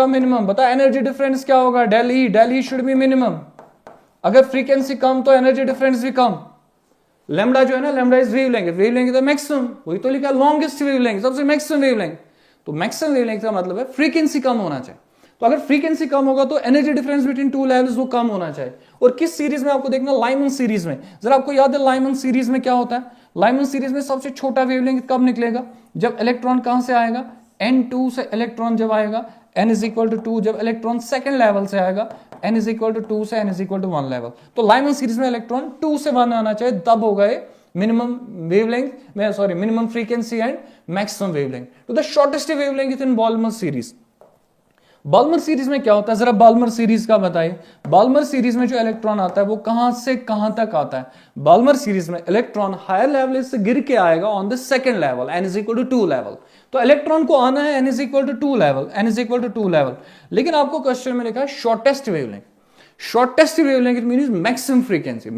मिनिमम। बता एनर्जी डिफरेंस क्या होगा? Del E should be minimum. अगर फ्रीक्वेंसी कम तो एनर्जी डिफरेंस भी कम। लैम्डा जो है ना, लैम्डा इज वेवलेंथ तो मैक्सिमम, वही तो लिखा लॉन्गेस्ट वेवलेंथ, सबसे मैक्सिमम वेवलेंथ। तो मैक्सिमम वेवलेंथ का मतलब है फ्रीक्वेंसी कम होना चाहिए। तो अगर फ्रीक्वेंसी कम होगा तो energy difference between two levels वो कम होना चाहिए। और किस सीरीज में आपको देखना? लाइमन सीरीज में। जरा आपको याद है लाइमन सीरीज में क्या होता है? लाइमन सीरीज में सबसे छोटा वेवलेंथ कब निकलेगा? जब इलेक्ट्रॉन कहां से आएगा? N2 से इलेक्ट्रॉन जब आएगा, N=2, जब इलेक्ट्रॉन सेकंड लेवल से आएगा, N=2 से N=1 लेवल। तो लाइमन सीरीज में इलेक्ट्रॉन 2 से 1 आना चाहिए, तब होगा ये minimum minimum frequency and maximum wavelength. तो the shortest wavelength in Balmer series. Balmer series में क्या होता है? जरा बाल्मर सीरीज का बताइए। बाल्मर सीरीज में जो इलेक्ट्रॉन आता है वो कहां से कहां तक आता है? बाल्मर सीरीज में इलेक्ट्रॉन हायर लेवल से गिर के आएगा on the second level, N=2 level. तो इलेक्ट्रॉन को आना है N=2 लेवल, लेकिन आपको क्वेश्चन में लिखा है shortest wavelength. Shortest wavelength means maximum frequency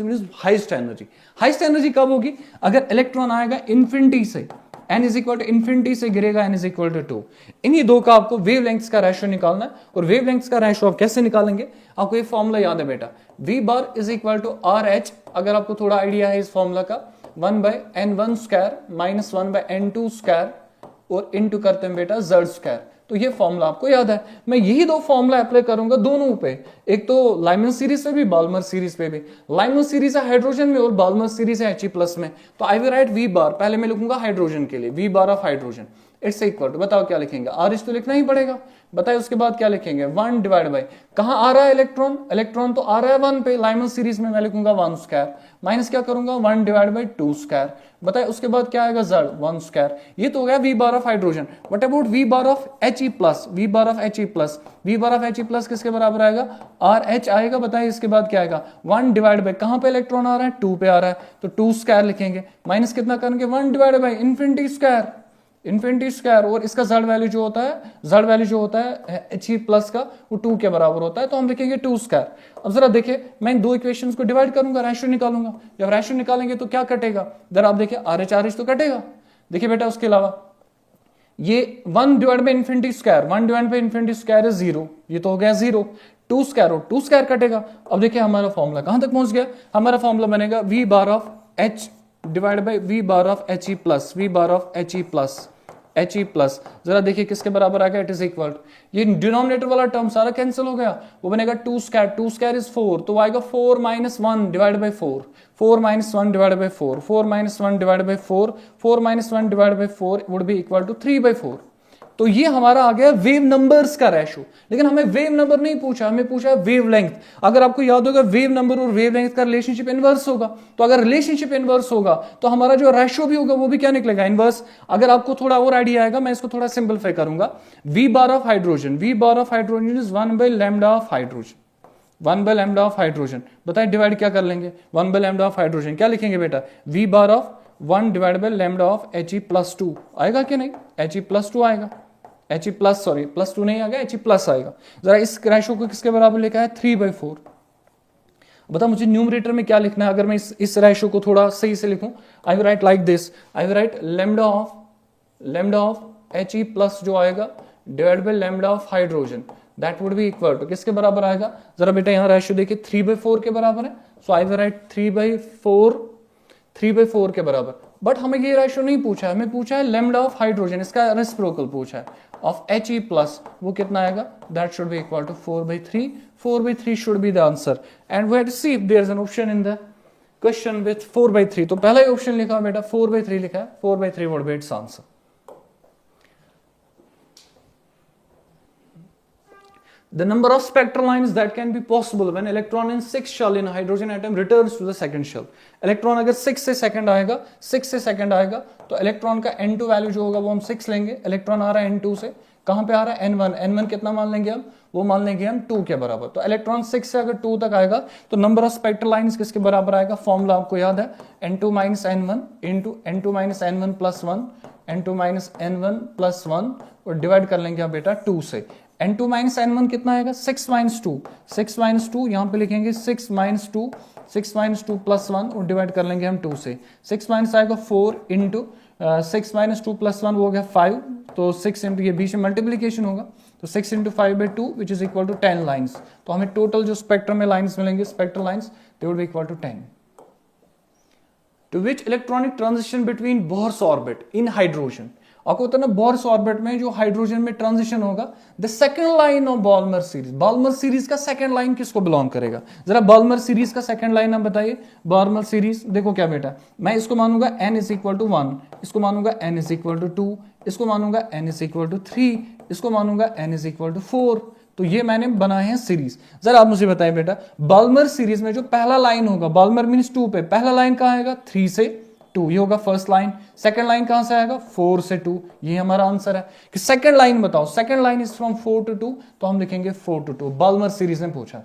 means highest energy. Highest energy कब होगी? अगर इलेक्ट्रॉन आएगा इन्फिनिटी से, N=∞ से गिरेगा N=2। इन्हीं दो का आपको वेवलेंथ्स का रेशियो निकालना है। और वेवलेंथ्स का रेशियो आप कैसे निकालेंगे? आपको ये फॉर्मूला याद है बेटा, V⁻=RH। अगर आपको थोड़ा आइडिया है इस फॉर्मूला का, 1/N1² - 1/N2² और इंटू करते हैं बेटा Z²। तो ये फॉर्मूला आपको याद है। मैं यही दो फॉर्मूला अप्लाई करूंगा दोनों पे, एक तो लाइमन सीरीज पे भी, बाल्मर सीरीज पे भी। लाइमन सीरीज है हाइड्रोजन में और बाल्मर सीरीज है He+ में। तो I will write V bar, पहले मैं लिखूंगा हाइड्रोजन के लिए V bar of hydrogen it's equal to, बताओ क्या लिखेंगे, आर एच तो लिखना ही पड़ेगा, बताइए उसके बाद क्या लिखेंगे, 1 डिवाइड बाई, कहां आ रहा है इलेक्ट्रॉन, इलेक्ट्रॉन तो आ रहा है 1 पे, लाइमन सीरीज में मैं लिखूंगा 1 स्क्वायर, माइनस क्या करूंगा 1 डिवाइड बाई 2 स्क्वायर, बताइए उसके बाद क्या आएगा z 1 स्क्वायर, ये तो हो गया v bar of hydrogen. What about v bar of He plus, v bar of He plus, v bar of He plus किसके बराबर आएगा, RH आएगा, बताइए इसके बाद क्या आएगा 1 डिवाइड बाई, कहां पे इलेक्ट्रॉन आ रहा है 2 पे आ रहा है, तो 2 स्क्वायर लिखेंगे, माइनस कितना करेंगे 1 divide by infinity square, infinity square, और इसका z वैल्यू जो होता है, z वैल्यू जो होता है He प्लस का वो 2 के बराबर होता है, तो हम लिखेंगे 2 स्क्वायर। अब जरा देखिए मैं इन दो इक्वेशंस को डिवाइड करूंगा, रेशियो निकालूंगा, जब रेशियो निकालेंगे तो क्या कटेगा, जरा आप देखिए RH तो कटेगा, देखिए बेटा उसके अलावा ये 1 divide by infinity square, 1 divide by infinity square is 0, ये तो हो गया 0, 2 स्क्वायर और 2 स्क्वायर कटेगा। अब देखिए हमारा फॉर्मूला कहां तक पहुंच गया, हमारा फॉर्मूला बनेगा v bar of H divide by v bar of He plus, v bar of He plus, He plus, जरा देखिए किसके बराबर आ गया, इट इज इक्वल, ये डिनोमिनेटर वाला टर्म सारा कैंसिल हो गया, वो बनेगा 2 स्क्वायर, 2 स्क्वायर इज 4, तो आएगा 4 minus 1 divide by 4, 4 minus 1 divide by 4, 4 minus 1 divide by 4, 4 minus 1 divide by 4 would be equal to 3/4। तो ये हमारा आ गया वेव नंबर्स का रेशो, लेकिन हमें वेव नंबर नहीं पूछा, हमें पूछा वेव लेंथ। अगर आपको याद होगा वेव नंबर और वेव लेंथ का रिलेशनशिप इनवर्स होगा, तो अगर रिलेशनशिप इनवर्स होगा तो हमारा जो रेशो भी होगा वो भी क्या निकलेगा, इनवर्स। अगर आपको थोड़ा और आइडिया आएगा मैं इसको थोड़ा सिंपलीफाई करूंगा, V bar of hydrogen, V bar of hydrogen is 1 by lambda of hydrogen, 1 by lambda of hydrogen, बताइए डिवाइड क्या कर लेंगे, 1 बाई लैम्डा ऑफ हाइड्रोजन क्या लिखेंगे बेटा, V bar of 1 divide by lambda of He plus 2 आएगा कि नहीं, He प्लस 2 आएगा, He प्लस, सॉरी प्लस 2 नहीं आ गया, He प्लस आएगा। जरा इस रेशो को किसके बराबर लिखा है, 3/4। बता मुझे न्यूमरेटर में क्या लिखना है, अगर मैं इस रेशो को थोड़ा सही से लिखूं, I will write like this, I will write lambda of He plus जो आएगा divide by lambda of hydrogen, that would be equal to किसके बराबर आएगा, जरा बेटा यहाँ रेशो देखिए 3/4 के बराबर है, सो आई विल राइट 3/4 के बराबर। बट हमें ये रेशो नहीं पूछा है, हमें पूछा है लैम्डा ऑफ हाइड्रोजन, इसका रेसिप्रोकल पूछा है ऑफ He प्लस, वो कितना आएगा, that should be equal to 4/3, 4/3 should be the answer, and we have to see if there is an option in the question with 4/3, तो पहला ही ऑप्शन लिखा बेटा 4/3 लिखा है, 4/3 would be it's answer. The number of spectral lines that can be possible when electron in 6 shell in a hydrogen atom returns to the second shell. Electron अगर 6 से second आएगा, 6 से सेकंड आएगा तो इलेक्ट्रॉन का n2 वैल्यू जो होगा वो हम 6 लेंगे, इलेक्ट्रॉन आ रहा है n2 से, कहां पे आ रहा है n1, n1 कितना मान लेंगे हम, वो मान लेंगे हम 2 के बराबर, तो इलेक्ट्रॉन 6 से अगर 2 तक आएगा तो नंबर ऑफ स्पेक्ट्रल लाइंस किसके बराबर आएगा, फॉर्मूला आपको याद है n2 minus n1 into n2 minus n1 plus 1, n2 minus n1 plus 1 और डिवाइड कर लेंगे आप बेटा 2 से, n2 माइनस n1 कितना आएगा, 6 माइनस 2, 6 माइनस 2 यहाँ पे लिखेंगे 6 माइनस 2, 6 माइनस 2 प्लस 1 और डिवाइड कर लेंगे हम 2 से, 6 माइनस आएगा 4 इंटू 6 माइनस 2 प्लस 1 वो हो गया 5, तो 6 इंटू ये बीच में मल्टीप्लीकेशन होगा, तो 6 into 5/2 which is equal to 10 lines, तो हमें टोटल जो स्पेक्ट्रम में लाइन्स मिलेंगे, spectral lines, they would be equal to 10। To which electronic transition between Bohr's orbit in hydrogen, आपको पता है ना बोर्स ऑर्बिट में जो हाइड्रोजन में ट्रांजिशन होगा, the second line of Balmer series, Balmer series का सेकंड लाइन किसको बिलोंग करेगा, जरा बॉल्मर सीरीज का सेकंड लाइन आप बताइए, बॉल्मर सीरीज देखो क्या बेटा, मैं इसको मानूंगा n इज इक्वल टू 1, इसको मानूंगा n इज इक्वल टू 2, इसको मानूंगा n इज इक्वल टू 3, इसको मानूंगा n इज इक्वल टू 4, तो ये मैंने बनाए हैं सीरीज। जरा आप मुझे बताएं बेटा बॉल्मर सीरीज में जो पहला लाइन होगा, बॉल्मर मींस 2 पे, पहला लाइन कहां आएगा 3 से 2, ये होगा फर्स्ट लाइन, सेकंड लाइन कहां से आएगा 4 से 2, ये हमारा आंसर है कि सेकंड लाइन बताओ, second line is from 4 to 2, तो हम लिखेंगे 4 to 2, बॉल्मर सीरीज ने पूछा।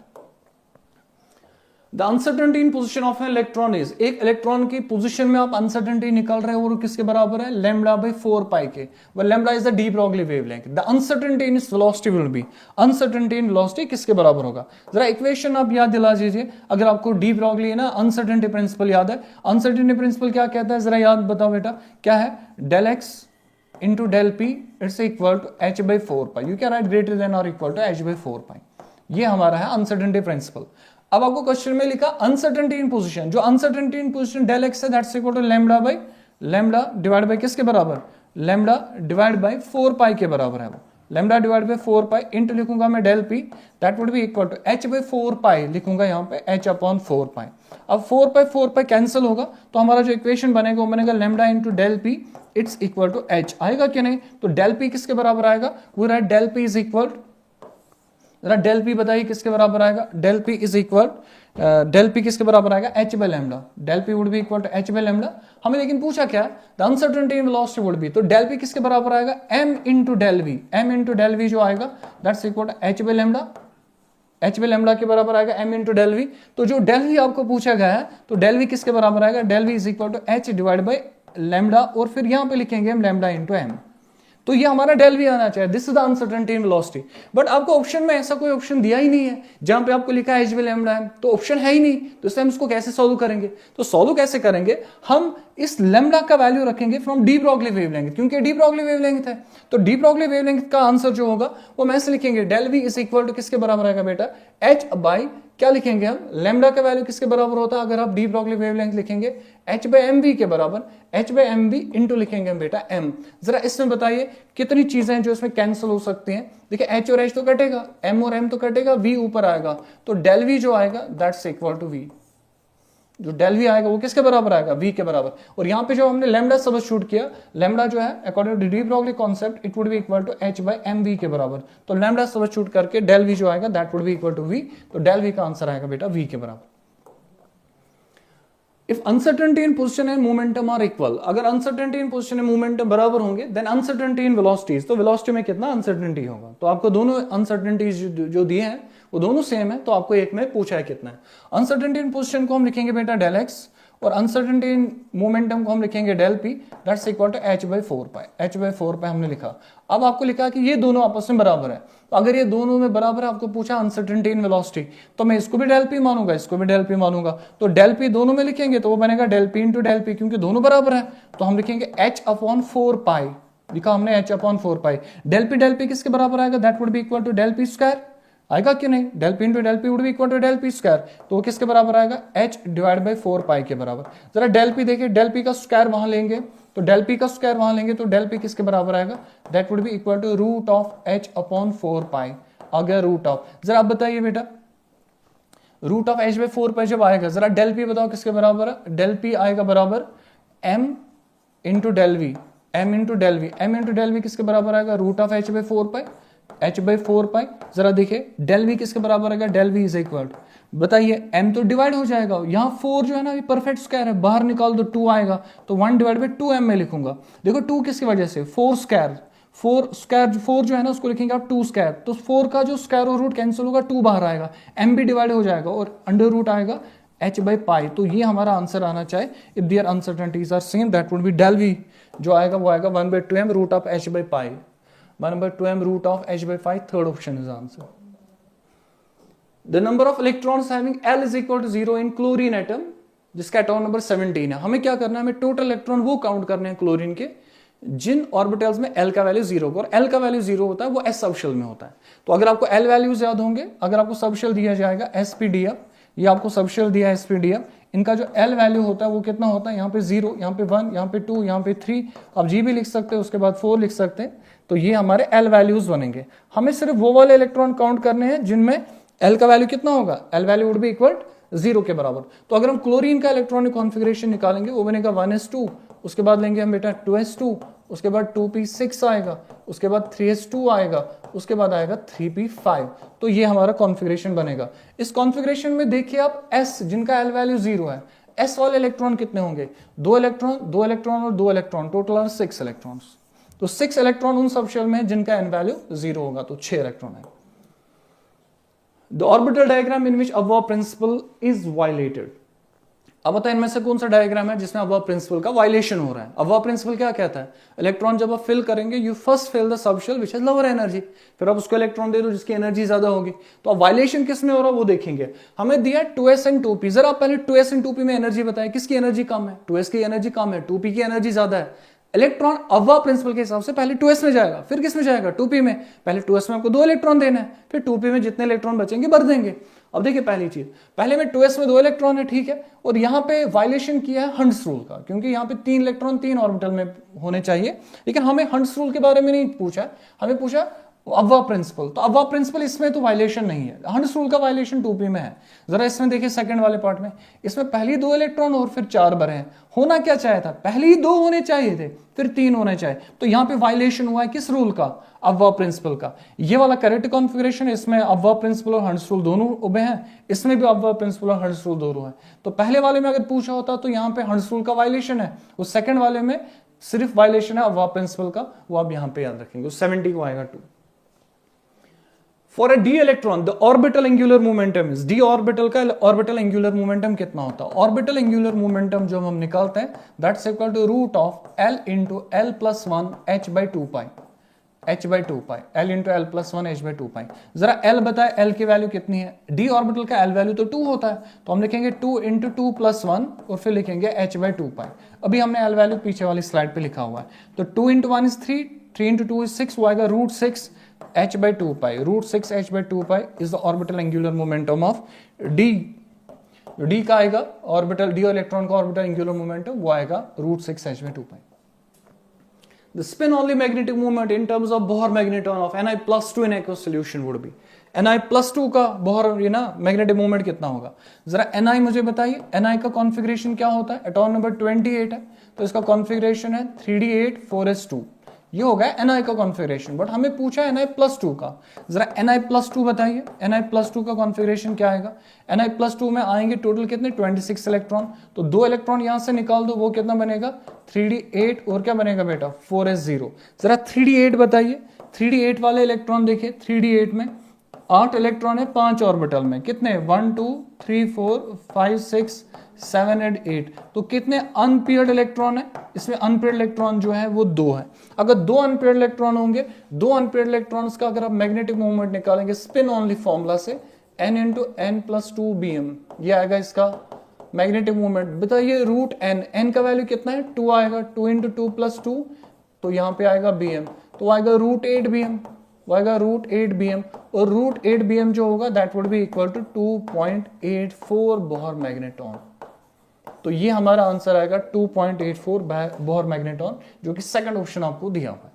The uncertainty in position of an electron is, एक इलेक्ट्रॉन की पोजीशन में आप अनसर्टेनिटी निकाल रहे हो और किसके बराबर है, लैम्डा बाई 4 पाई के, well lambda is the D Broglie wavelength, the uncertainty in velocity will be, uncertainty in velocity किसके बराबर होगा, जरा इक्वेशन आप याद दिला दीजिए, अगर आपको डी ब्रॉगली है ना अनसर्टेनिटी प्रिंसिपल याद है, अनसर्टेनिटी प्रिंसिपल क्या कहता है, जरा याद बताओ बेटा क्या है, del X into del P it's equal to h by 4 pi, you can write greater than और equal to h by 4 pi, ये हमारा है अनसर्टेनिटी प्रिंसिपल। अब आपको क्वेश्चन में लिखा अनसर्टेनिटी इन पोजीशन, जो uncertainty in position del x है that's equal to lambda by lambda divide by किसके बराबर, लैम्डा डिवाइड बाई 4 पाई के बराबर है वो, lambda divide by 4 pi into लिखूंगा मैं del P, that would be equal to h by 4 pi, लिखूंगा यहाँ पे h अपॉन 4 पाई। अब 4 पाई कैंसिल होगा तो हमारा जो इक्वेशन बनेगा वो बनेगा lambda into del P it's equal to h, आएगा कि नहीं? तो डेल पी किसके बराबर आएगा? वो रहा डेल पी इज इक्वल, जरा डेल पी बताइए किसके बराबर आएगा? Del P is equal, del P किसके बराबर आएगा? h by lambda, del P would be equal to h by lambda. हमें लेकिन पूछा क्या? The uncertainty in velocity would be, तो डेल पी किसके बराबर आएगा? m into del we, m into del we जो आएगा that's equal to h by lambda, h by lambda के बराबर आएगा m इंटू डेल वी। तो जो डेल वी आपको पूछा गया है तो डेल वी किसके बराबर आएगा? Del we is equal to h divide by lambda, और फिर यहां पे लिखेंगे हम लैम्डा इंटू m। तो ये हमारा डेल वी आना चाहिए, this is the uncertainty in velocity. But आपको ऑप्शन में ऐसा कोई ऑप्शन दिया ही नहीं है जहां पे आपको लिखा है h बाई लैम्डा m, तो ऑप्शन है ही नहीं, तो इसलिए हम इसको कैसे सॉल्व करेंगे? तो सॉल्व कैसे करेंगे? हम इस लैम्डा का वैल्यू रखेंगे फ्रॉम डी ब्रॉगली वेवलेंथ, क्योंकि डी ब्रॉगली वेवलेंथ है, तो डी ब्रॉगली वेवलेंथ का आंसर जो होगा वो मैं ऐसे लिखेंगे, del we is equal to किसके बराबर आएगा बेटा? h बाई क्या लिखेंगे हम? लैम्डा का वैल्यू किसके बराबर होता है अगर आप डी ब्रॉगली वेवलेंथ लिखेंगे? h बाई एम वी के बराबर, h by m v into लिखेंगे हम बेटा m। जरा इसमें बताइए कितनी चीजें जो इसमें कैंसिल हो सकती हैं? देखिए h और h तो कटेगा, m और m तो कटेगा, v ऊपर आएगा, तो डेल v जो आएगा दैट्स इक्वल टू v, जो डेल वी आएगा वो किसके बराबर आएगा? v के बराबर। और यहाँ पे जो हमने लैम्डा सब्स्टिट्यूट किया, लैम्डा जो है according to de Broglie concept it would be equal to h by m v के बराबर, तो लैम्डा सब्स्टिट्यूट करके डेल वी जो आएगा that would be equal to v, तो डेल वी का आंसर आएगा बेटा v के बराबर। If uncertainty in position and momentum are equal, अगर uncertainty in position and momentum बराबर होंगे देन अनसर्टेनिटी इन वेलोसिटीज, तो वेलोसिटी में कितना अनसर्टेनिटी होगा? तो आपको दोनों अनसर्टेनिटीज जो दिए हैं वो दोनों सेम है, तो आपको एक में पूछा है कितना है। अनसर्टेनिटी इन पोजीशन को हम लिखेंगे बेटा डेल एक्स, और अनसर्टेनिटी इन मोमेंटम को हम लिखेंगे del p, that's equal to h by 4 pi, h by 4 pi हमने लिखा। अब आपको लिखा कि ये दोनों आपस में बराबर है, तो अगर ये दोनों में बराबर है, आपको पूछा अनसर्टेनिटी इन वेलोसिटी, तो मैं इसको भी डेल पी मानूंगा, इसको भी डेल पी मानूंगा, तो डेल पी दोनों में लिखेंगे तो वो बनेगा del p into del p, क्योंकि दोनों बराबर है, तो हम लिखेंगे h अपॉन 4 पाई, लिखा हमने h upon 4 pi. Del P किसके बराबर आएगा? That would be equal to del p square, आएगा कि नहीं? Del p into del P would be equal to del p square, तो वो किसके बराबर आएगा? h डिवाइड बाई 4 पाई के बराबर। जरा डेल पी देखिए, डेल पी का स्क्वायर वहां लेंगे, तो डेल पी का स्क्वायर वहां लेंगे तो डेल पी किसके बराबर आएगा? That would be equal to root of h upon 4 pi, आ गया रूट ऑफ। जरा आप बताइए बेटा, root of h by 4 pi जब आएगा, जरा डेल पी बताओ किसके बराबर है? डेल पी आएगा बराबर m into del we, m into del we, m into del v किसके बराबर आएगा? Root of h by 4 pi, h by 4 pi. जरा देखिए डेल वी किसके बराबर आएगा? डेल वी इज इक्वल, बताइए m तो डिवाइड हो जाएगा, यहाँ 4 जो है ना ये परफेक्ट स्क्वायर है, बाहर निकाल दो 2 आएगा, तो 1 डिवाइड बाई 2m में लिखूंगा। देखो 2 किसकी वजह से? 4 स्क्वायर, 4 जो है ना उसको लिखेंगे आप 2 स्क्वायर, तो 4 का जो स्क्वायर और रूट कैंसिल होगा, 2 बाहर आएगा, m भी डिवाइड हो जाएगा और अंडर रूट आएगा h बाई पाई। तो ये हमारा आंसर आना चाहिए if there uncertainties are same, that would be del we जो आएगा वो आएगा 1 बाई 2m root of h by pi, 1 by 2m root of h by 5, third option is answer. The number of electrons having L is equal to 0 in chlorine atom, जिसका atom number 17 है। हमें क्या करना है? हमें टोटल इलेक्ट्रॉन वो count करने हैं क्लोरीन के जिन ऑर्बिटल्स में L का वैल्यू 0 होगा, और L का वैल्यू 0 होता है वो S सबशेल में होता है। तो अगर आपको L वैल्यूज याद होंगे, अगर आपको सबशेल दिया जाएगा SPDF, ये आपको सबशेल दिया है SPDF, इनका जो L वैल्यू होता है वो कितना होता है? यहाँ पे 0, यहाँ पे 1, यहाँ पे 2, यहाँ पे 3, आप G भी लिख सकते हैं, उसके बाद 4 लिख सकते हैं, तो ये हमारे L वैल्यूज बनेंगे। हमें सिर्फ वो वाले इलेक्ट्रॉन काउंट करने हैं जिनमें L का वैल्यू कितना होगा? L value would be equal 0 के बराबर। तो अगर हम क्लोरीन का इलेक्ट्रॉनिक कॉन्फ़िगरेशन निकालेंगे वो बनेगा 1s2, उसके बाद लेंगे हम बेटा 2s2, उसके बाद 2p6 आएगा, उसके बाद 3s2 आएगा, उसके बाद आएगा 3p5। तो ये हमारा कॉन्फ़िगरेशन बनेगा। इस कॉन्फ़िगरेशन में देखिए आप S जिनका L वैल्यू 0 है, S वाले इलेक्ट्रॉन कितने होंगे? 2 इलेक्ट्रॉन, 2 इलेक्ट्रॉन और 2 इलेक्ट्रॉन, टोटल आर 6 इलेक्ट्रॉन्स। तो 6 इलेक्ट्रॉन उन सबशेल में है जिनका N वैल्यू 0 होगा, तो 6 इलेक्ट्रॉन है। The orbital diagram in which above principle is violated. अब बताएं इनमें से कौन सा डायग्राम है जिसमें अबव प्रिंसिपल का वायलेशन हो रहा है? अबव प्रिंसिपल क्या कहता है? इलेक्ट्रॉन जब आप फिल करेंगे, you first fill the subshell which has lower energy, फिर आप उसको इलेक्ट्रॉन दे दो जिसकी एनर्जी ज्यादा होगी। तो अब वायलेशन किस में हो रहा है वो देखेंगे। हमें दिया 2s एंड 2p, जरा आप पहले 2s एंड 2p में एनर्जी बताएं, किसकी एनर्जी कम है? 2s की एनर्जी कम है, 2p की एनर्जी ज्यादा है। इलेक्ट्रॉन अबव प्रिंसिपल के हिसाब से पहले 2s में जाएगा, फिर किस में जाएगा? 2p में। पहले 2s में आपको 2 इलेक्ट्रॉन देना है, फिर 2p में जितने इलेक्ट्रॉन बचेंगे भर देंगे। अब देखिए पहली चीज, पहले में 2s में 2 इलेक्ट्रॉन है, ठीक है, और यहाँ पे वायलेशन किया है हंट्स रूल का, क्योंकि यहाँ पे 3 इलेक्ट्रॉन 3 ऑर्बिटल में होने चाहिए, लेकिन हमें हंट्स रूल के बारे में नहीं पूछा, हमें पूछा अब्वा प्रिंसिपल, तो अब्वा प्रिंसिपल इसमें तो वायलेशन नहीं है, हंड्स रूल का वायलेशन 2p में है। जरा इसमें देखिए सेकंड वाले पार्ट में, इसमें पहली 2 इलेक्ट्रॉन और फिर 4 बरे हैं, होना क्या चाहिए था, पहले ही 2 होने चाहिए थे फिर 3 होने चाहिए, तो यहाँ पे वायलेशन हुआ है किस रूल का, अब्वा प्रिंसिपल का। ये वाला करेक्ट कॉन्फ़िगरेशन, इसमें अब्वा प्रिंसिपल और हंड्स रूल दोनों उबे हैं, इसमें भी अब्वा प्रिंसिपल और हंड्स रूल दोनों है। तो पहले वाले में अगर पूछा होता तो यहाँ पे हंड्स रूल का वायलेशन है, उस सेकंड वाले में सिर्फ वायलेशन है अब्वा प्रिंसिपल का, वो आप यहाँ पे याद रखेंगे। 70 को आएगा 2। For a D electron the orbital angular momentum is, D orbital का ऑर्बिटल एंगुलर मोमेंटम कितना होता है, ऑर्बिटल एंगुलर मोमेंटम जो हम निकालते हैं that's equal to root of l into l plus 1 h by 2 pi, h by 2 pi, l into l plus 1 h by 2 pi. जरा l बताए l की वैल्यू कितनी है, d ऑर्बिटल का l वैल्यू तो 2 होता है, तो हम लिखेंगे 2 इंटू 2 प्लस 1 और फिर लिखेंगे h by 2 पाई। अभी हमने l वैल्यू पीछे वाली स्लाइड पे लिखा हुआ है, तो 2 इंटू 1 इज 3, 3 इंटू 2 इज 6, वो आएगा root 6 h by 2 pi, root 6 h by 2 pi is the orbital angular momentum of d। d का आएगा ऑर्बिटल, d इलेक्ट्रॉन का ऑर्बिटल एंगुलर मोमेंटम वो आएगा root 6 h by 2 pi. The spin only magnetic moment in terms of Bohr magneton of Ni plus 2 in aqueous solution would be, Ni plus 2 का Bohr ये ना magnetic moment कितना होगा, जरा Ni मुझे बताइए, Ni का कॉन्फ़िगरेशन क्या होता है, एटॉम नंबर 28 है, तो इसका कॉन्फ़िगरेशन है 3d8 4s2, ये होगा Ni का कॉन्फ़िगरेशन, बट हमें पूछा है Ni प्लस 2 का, जरा Ni प्लस 2 बताइए, Ni प्लस 2 का कॉन्फ़िगरेशन क्या आएगा, Ni प्लस 2 में आएंगे टोटल कितने 26 इलेक्ट्रॉन, तो 2 इलेक्ट्रॉन यहां से निकाल दो, वो कितना बनेगा 3d8 और क्या बनेगा बेटा 4s0। जरा 3d8 बताइए, 3d8 वाले इलेक्ट्रॉन देखिए, 3d8 में 8 इलेक्ट्रॉन है 5 ऑर्बिटल में, कितने 1 2 3 4 5 6 7 8 8, तो कितने अनपेयर्ड इलेक्ट्रॉन है, इसमें अनपेयर्ड इलेक्ट्रॉन जो है वो 2 है। अगर 2 अनपेयर्ड इलेक्ट्रॉन होंगे, 2 अनपेयर्ड इलेक्ट्रॉन्स का अगर आप मैग्नेटिक मूवमेंट निकालेंगे स्पिन ओनली फॉर्मूला से n into n plus 2 bm, ये आएगा इसका मैग्नेटिक मूवमेंट। बताइए रूट n का वैल्यू कितना है 2 आएगा, 2 इंटू 2 प्लस 2, तो यहाँ पे आएगा bm, तो आएगा रूट 8 bm, वो आएगा रूट 8 bm, और रूट 8 bm जो होगा that would be equal to 2.84 Bohr magneton. तो ये हमारा आंसर आएगा 2.84 बोहर मैग्नेटॉन, जो कि सेकंड ऑप्शन आपको दिया हुआ है।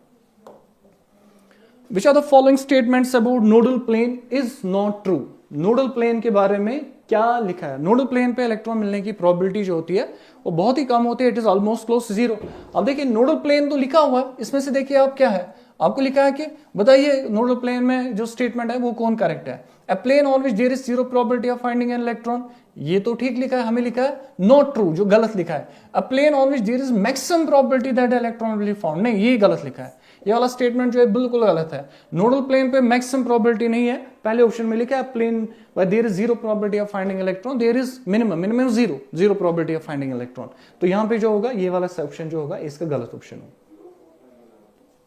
Which are the following statements about nodal plane is not true? Nodal plane के बारे में क्या लिखा है, नोडल प्लेन पे इलेक्ट्रॉन मिलने की प्रोबेबिलिटी जो होती है वो बहुत ही कम होती है, it is almost close to 0। अब देखिए नोडल प्लेन तो लिखा हुआ है, इसमें से देखिए आप क्या है, आपको लिखा है कि बताइए नोडल प्लेन में जो स्टेटमेंट है वो कौन करेक्ट है, a plane on which there is 0 probability of finding an electron, ये तो ठीक लिखा है, हमें लिखा है नॉट ट्रू, जो गलत लिखा है, a plane on which there is maximum probability that electron will be found, नहीं ये गलत लिखा है, ये वाला स्टेटमेंट जो है बिल्कुल गलत है। नोडल प्लेन पे मैक्सिमम प्रोबेबिलिटी नहीं है, पहले ऑप्शन में लिखा है plane where there is 0 probability of finding electron, there is minimum 0 probability of finding electron, तो यहां पे जो होगा ये वाला ऑप्शन जो होगा इसका गलत ऑप्शन होगा।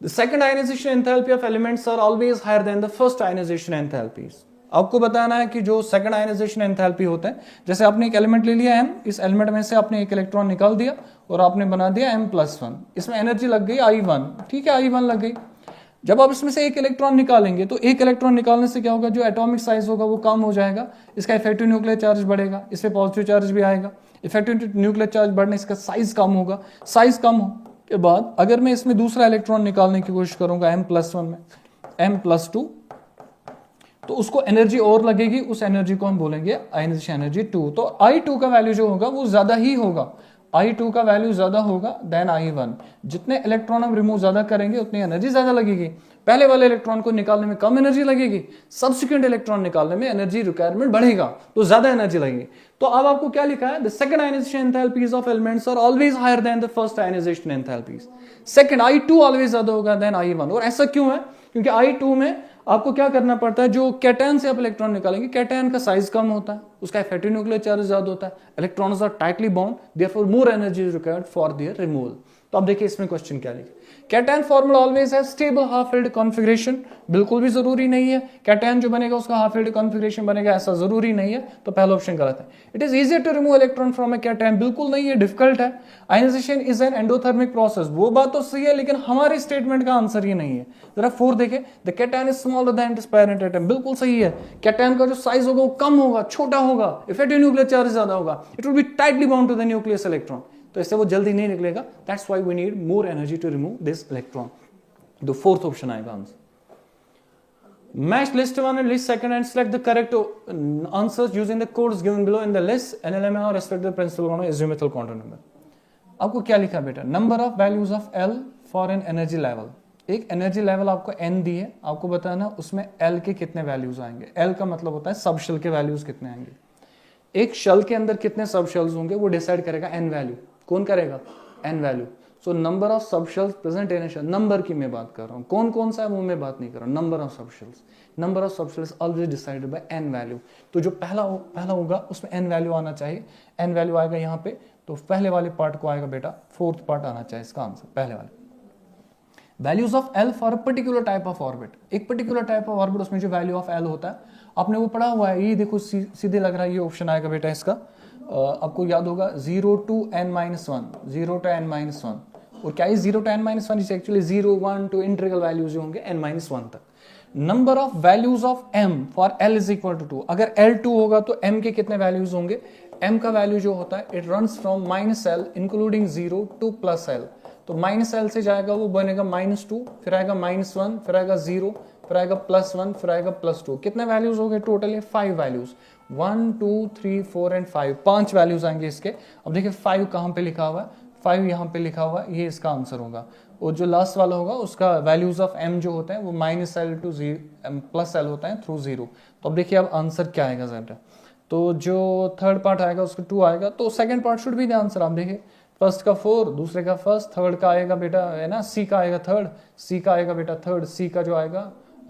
The second ionization enthalpy of elements are always higher than the first ionization enthalpies। आपको बताना है कि जो सेकंड आयनाइजेशन एंथैल्पी होता है, जैसे आपने एक एलिमेंट ले लिया m, इस एलिमेंट में से आपने एक इलेक्ट्रॉन निकाल दिया और आपने बना दिया m+1, इसमें एनर्जी लग गई I1, ठीक है I1 लग गई। जब आप इसमें से एक इलेक्ट्रॉन निकालेंगे तो एक इलेक्ट्रॉन निकालने से क्या होगा, जो एटॉमिक साइज होगा वो कम हो जाएगा, इसका इफेक्टिव न्यूक्लियर चार्ज बढ़ेगा, इसमें पॉजिटिव चार्ज भी आएगा, इफेक्टिव न्यूक्लियर चार्ज बढ़ने इसका साइज कम होगा, साइज कम हो के बाद अगर मैं इसमें दूसरा इलेक्ट्रॉन निकालने की कोशिश करूंगा m+1 में m+2, तो उसको एनर्जी और लगेगी, उस एनर्जी को हम बोलेंगे आयनाइजेशन एनर्जी 2। तो I2 का वैल्यू जो होगा वो ज्यादा ही होगा, I2 का वैल्यू ज्यादा होगा देन I1। जितने इलेक्ट्रॉन हम रिमूव ज्यादा करेंगे उतनी एनर्जी ज्यादा लगेगी, पहले वाले इलेक्ट्रॉन को निकालने में कम एनर्जी लगेगी, सब्सिक्वेंट इलेक्ट्रॉन निकालने में एनर्जी रिक्वायरमेंट बढ़ेगा तो ज्यादा एनर्जी लगेगी। तो अब आपको क्या लिखा है, the second ionization enthalpies of elements are always higher than the first ionization enthalpies, second I2 always ज्यादा होगा देन I1। और ऐसा क्यों है, क्योंकि I2 में आपको क्या करना पड़ता है, जो कैटायन से आप इलेक्ट्रॉन निकालेंगे, कैटायन का साइज कम होता है, उसका इफेक्टिव न्यूक्लियर चार्ज ज्यादा होता है, electrons are tightly bound, therefore more energy is required for their removal. तो अब देखिए इसमें क्वेश्चन क्या लिखा, कैटायन फॉर्मूला ऑलवेज है स्टेबल हाफ फील्ड कॉन्फिगरेशन, बिल्कुल भी जरूरी नहीं है, कैटायन जो बनेगा उसका हाफ फील्ड कॉन्फिगरेशन बनेगा, ऐसा जरूरी नहीं है, तो पहला ऑप्शन गलत है। It is easier to remove electron from a cation, बिल्कुल नहीं है, डिफिकल्ट है। Ionization is an endothermic process, वो बात तो सही है, लेकिन हमारे स्टेटमेंट का आंसर ये नहीं है। जरा 4 देखे, the cation is smaller than it's parent atom, बिल्कुल सही है, कैटायन का जो साइज होगा वो कम होगा, छोटा होगा, इफेक्टिव न्यूक्लियर चार्ज ज्यादा होगा, it will be tightly bound to the nucleus electron, तो इससे वो जल्दी नहीं निकलेगा, that's why we need more energy to remove this electron. तो फोर्थ ऑप्शन आएगा answer. Match list 1 and list 2 and select the correct answers using the codes given below in the list. NLMA or respect the principal quantum azimuthal quantum number. आपको क्या लिखा बेटा? Number of values of L for an energy level. एक energy level आपको N दी है, आपको बताना उसमें L के कितने वैल्यूज आएंगे. L का मतलब होता है सब शेल के वैल्यूज कितने आएंगे. एक शेल के अंदर कितने सब शेल्स होंगे वो डिसाइड करेगा N वैल्यू. कौन करेगा? N value. So number of subshells present in shell, number की मैं बात कर रहा हूँ, कौन कौन सा है वो मैं बात नहीं कर रहा हूँ. नंबर ऑफ सब शेल्स, नंबर ऑफ सब shells always decided by N value. तो जो पहला होगा उसमें N वैल्यू आना चाहिए. N वैल्यू आएगा यहाँ पे, तो पहले वाले पार्ट को आएगा बेटा, फोर्थ पार्ट आना चाहिए इसका आंसर पहले वाले. Values of L for a particular type of orbit. एक पर्टिकुलर टाइप ऑफ ऑर्बिट, उसमें जो वैल्यू ऑफ L होता है आपने वो पढ़ा हुआ है. ये देखो सीधे लग रहा है, ये ऑप्शन आएगा बेटा इसका. आपको याद होगा 0 to n-1, 0 to n-1. और क्या है 0 to n-1? इसे एक्चुअली 0, 1 to इंटीग्रल वैल्यूज जो होंगे n-1 तक. Number of values of m for L is equal to 2. अगर L 2 होगा तो m के कितने वैल्यूज होंगे? m का वैल्यू जो होता है it runs from -L including 0 to +L. तो -L से जाएगा वो बनेगा -2, फिर आएगा -1, फिर आएगा 0, फिर आएगा +1, फिर आएगा +2. कितने वैल्यूज हो गए टोटल? ये 5 वैल्यूज. 1, 2, 3, 4 एंड 5, 5 वैल्यूज आएंगे इसके. अब देखिए 5 कहाँ पे लिखा हुआ है? 5 यहाँ पे लिखा हुआ है, ये इसका आंसर होगा. और जो लास्ट वाला होगा उसका वैल्यूज ऑफ m जो होता है वो -L to +L होता है थ्रू 0. तो अब देखिए अब आंसर क्या आएगा जरा. तो जो थर्ड पार्ट आएगा उसका 2 आएगा, तो second part should be the answer. आप देखिए फर्स्ट का 4, दूसरे का फर्स्ट, थर्ड का आएगा बेटा है ना, C का आएगा थर्ड, C का आएगा बेटा थर्ड, C का जो आएगा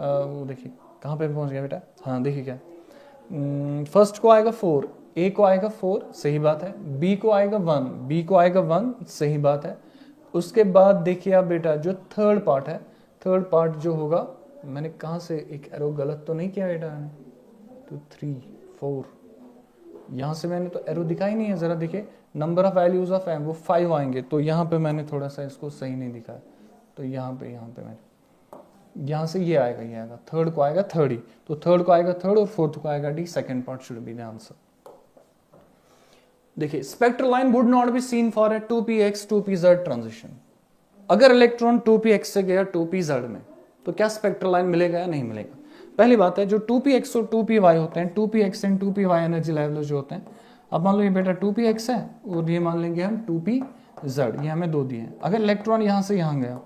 वो देखिए कहाँ पे पहुंच गया बेटा. हाँ देखिए क्या, फर्स्ट को आएगा 4, A को आएगा 4, सही बात है. B को आएगा 1, B को आएगा 1, सही बात है. उसके बाद देखिए आप बेटा जो थर्ड पार्ट है, थर्ड पार्ट जो होगा, मैंने कहाँ से एक एरो गलत तो नहीं किया बेटा? 2, 3, 4, यहाँ से मैंने तो एरो दिखा ही नहीं है. जरा देखिए number of values of m वो 5 आएंगे, तो यहाँ पे मैंने थोड़ा सा इसको सही नहीं दिखा. तो यहाँ पे मैंने यहाँ से ये आएगा, ये आएगा थर्ड को आएगा थर्ड ही, तो थर्ड को आएगा थर्ड और फोर्थ को आएगा D. Second part should be the answer. देखिए spectral line would not be seen for a 2px 2pz transition. अगर इलेक्ट्रॉन 2px से गया 2pz में तो क्या स्पेक्ट्रल लाइन मिलेगा या नहीं मिलेगा? पहली बात है जो 2px और 2py होते हैं, 2px and 2py energy level जो होते हैं, अब मान लो ये बेटा 2px है और ये मान लेंगे हम 2pz, ये हमें 2 दिए हैं. अगर इलेक्ट्रॉन यहाँ से यहाँ गया,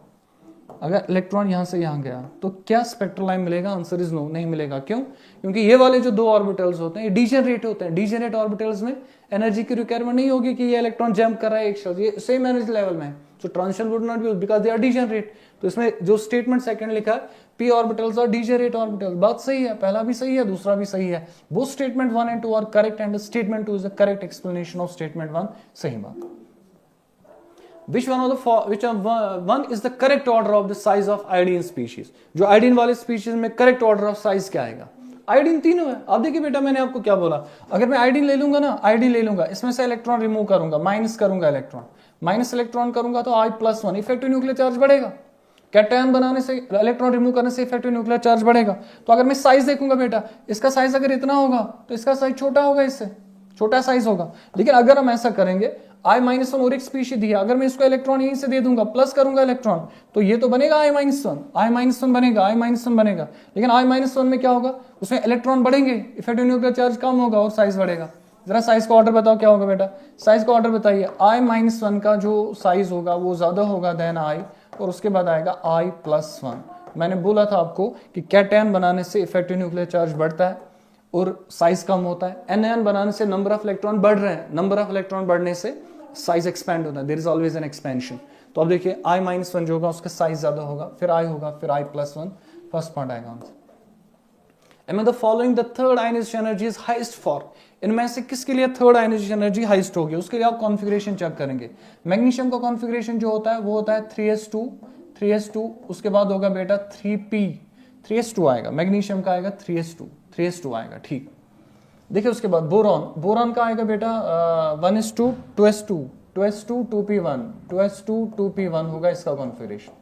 अगर इलेक्ट्रॉन यहाँ से यहाँ गया तो क्या स्पेक्ट्रल लाइन मिलेगा? आंसर इज नो, नहीं मिलेगा. क्यों? क्योंकि ये वाले जो 2 ऑर्बिटल्स होते हैं ये डीजेनरेट होते हैं. डीजेनरेट ऑर्बिटल्स में एनर्जी की रिक्वायरमेंट नहीं होगी कि ये इलेक्ट्रॉन जंप कर रहा है एक शेल, ये सेम एनर्जी लेवल में है. So transition would not be because they are degenerate. तो इसमें जो स्टेटमेंट सेकंड लिखा है p ऑर्बिटल्स और डीजेनरेट ऑर्बिटल्स, बात सही है, पहला भी सही है दूसरा भी सही है. वो statement 1 and 2 are correct and statement 2 is the correct explanation of statement 1. सही बात. Which one is the correct order of the size of iodine species? जो आयोडीन वाले स्पीशीज में करेक्ट ऑर्डर ऑफ साइज क्या आएगा? आयोडीन तीनों है. आप देखिए बेटा मैंने आपको क्या बोला, अगर मैं आयोडीन ले लूंगा ना, आयोडीन ले लूंगा, इसमें से इलेक्ट्रॉन रिमूव करूंगा, माइनस करूंगा इलेक्ट्रॉन, माइनस इलेक्ट्रॉन करूंगा तो I+1 इफेक्टिव न्यूक्लियर चार्ज बढ़ेगा. कैटायन बनाने से, इलेक्ट्रॉन रिमूव करने से इफेक्टिव न्यूक्लियर चार्ज बढ़ेगा. तो अगर मैं साइज देखूंगा बेटा, इसका साइज अगर इतना होगा तो इसका साइज छोटा होगा, इससे छोटा साइज होगा. लेकिन अगर हम ऐसा करेंगे I-1 और एक स्पीशीज दिया, अगर मैं इसको इलेक्ट्रॉन यहीं से दे दूंगा, प्लस करूंगा इलेक्ट्रॉन, तो ये तो बनेगा I-1 बनेगा, I-1 बनेगा. लेकिन I-1 में क्या होगा? उसमें इलेक्ट्रॉन बढ़ेंगे, इफेक्टिव न्यूक्लियर चार्ज कम होगा और साइज बढ़ेगा. जरा साइज का ऑर्डर बताओ क्या होगा बेटा? साइज का ऑर्डर बताइए. I-1 का जो साइज होगा वो ज्यादा होगा देन I, और उसके बाद आएगा I+1. मैंने बोला था आपको कि कैटायन बनाने से इफेक्टिव न्यूक्लियर चार्ज बढ़ता है और साइज कम होता है. एनायन बनाने से नंबर ऑफ इलेक्ट्रॉन बढ़ रहे हैं, नंबर ऑफ इलेक्ट्रॉन बढ़ने से साइज एक्सपेंड होता है. There is always an expansion. तो अब देखिए I-1 जो होगा उसका साइज ज्यादा होगा, फिर I होगा, फिर I+1. फर्स्ट पार्ट आएगा answer. Among the following the third ionization energy is highest for. इनमें से किसके लिए थर्ड आयनाइजेशन एनर्जी हाईएस्ट होगी? उसके लिए आप कॉन्फ़िगरेशन चेक करेंगे. मैग्नीशियम का कॉन्फ़िगरेशन जो होता है वो होता है 3s2, उसके बाद होगा बेटा 3s2 आएगा. मैग्नीशियम का आएगा 3s2 आएगा. ठीक. देखिए उसके बाद बोरॉन का आएगा बेटा 1s2, 2s2, 2p1, 2s2, 2p1 होगा इसका कॉन्फ़िगरेशन.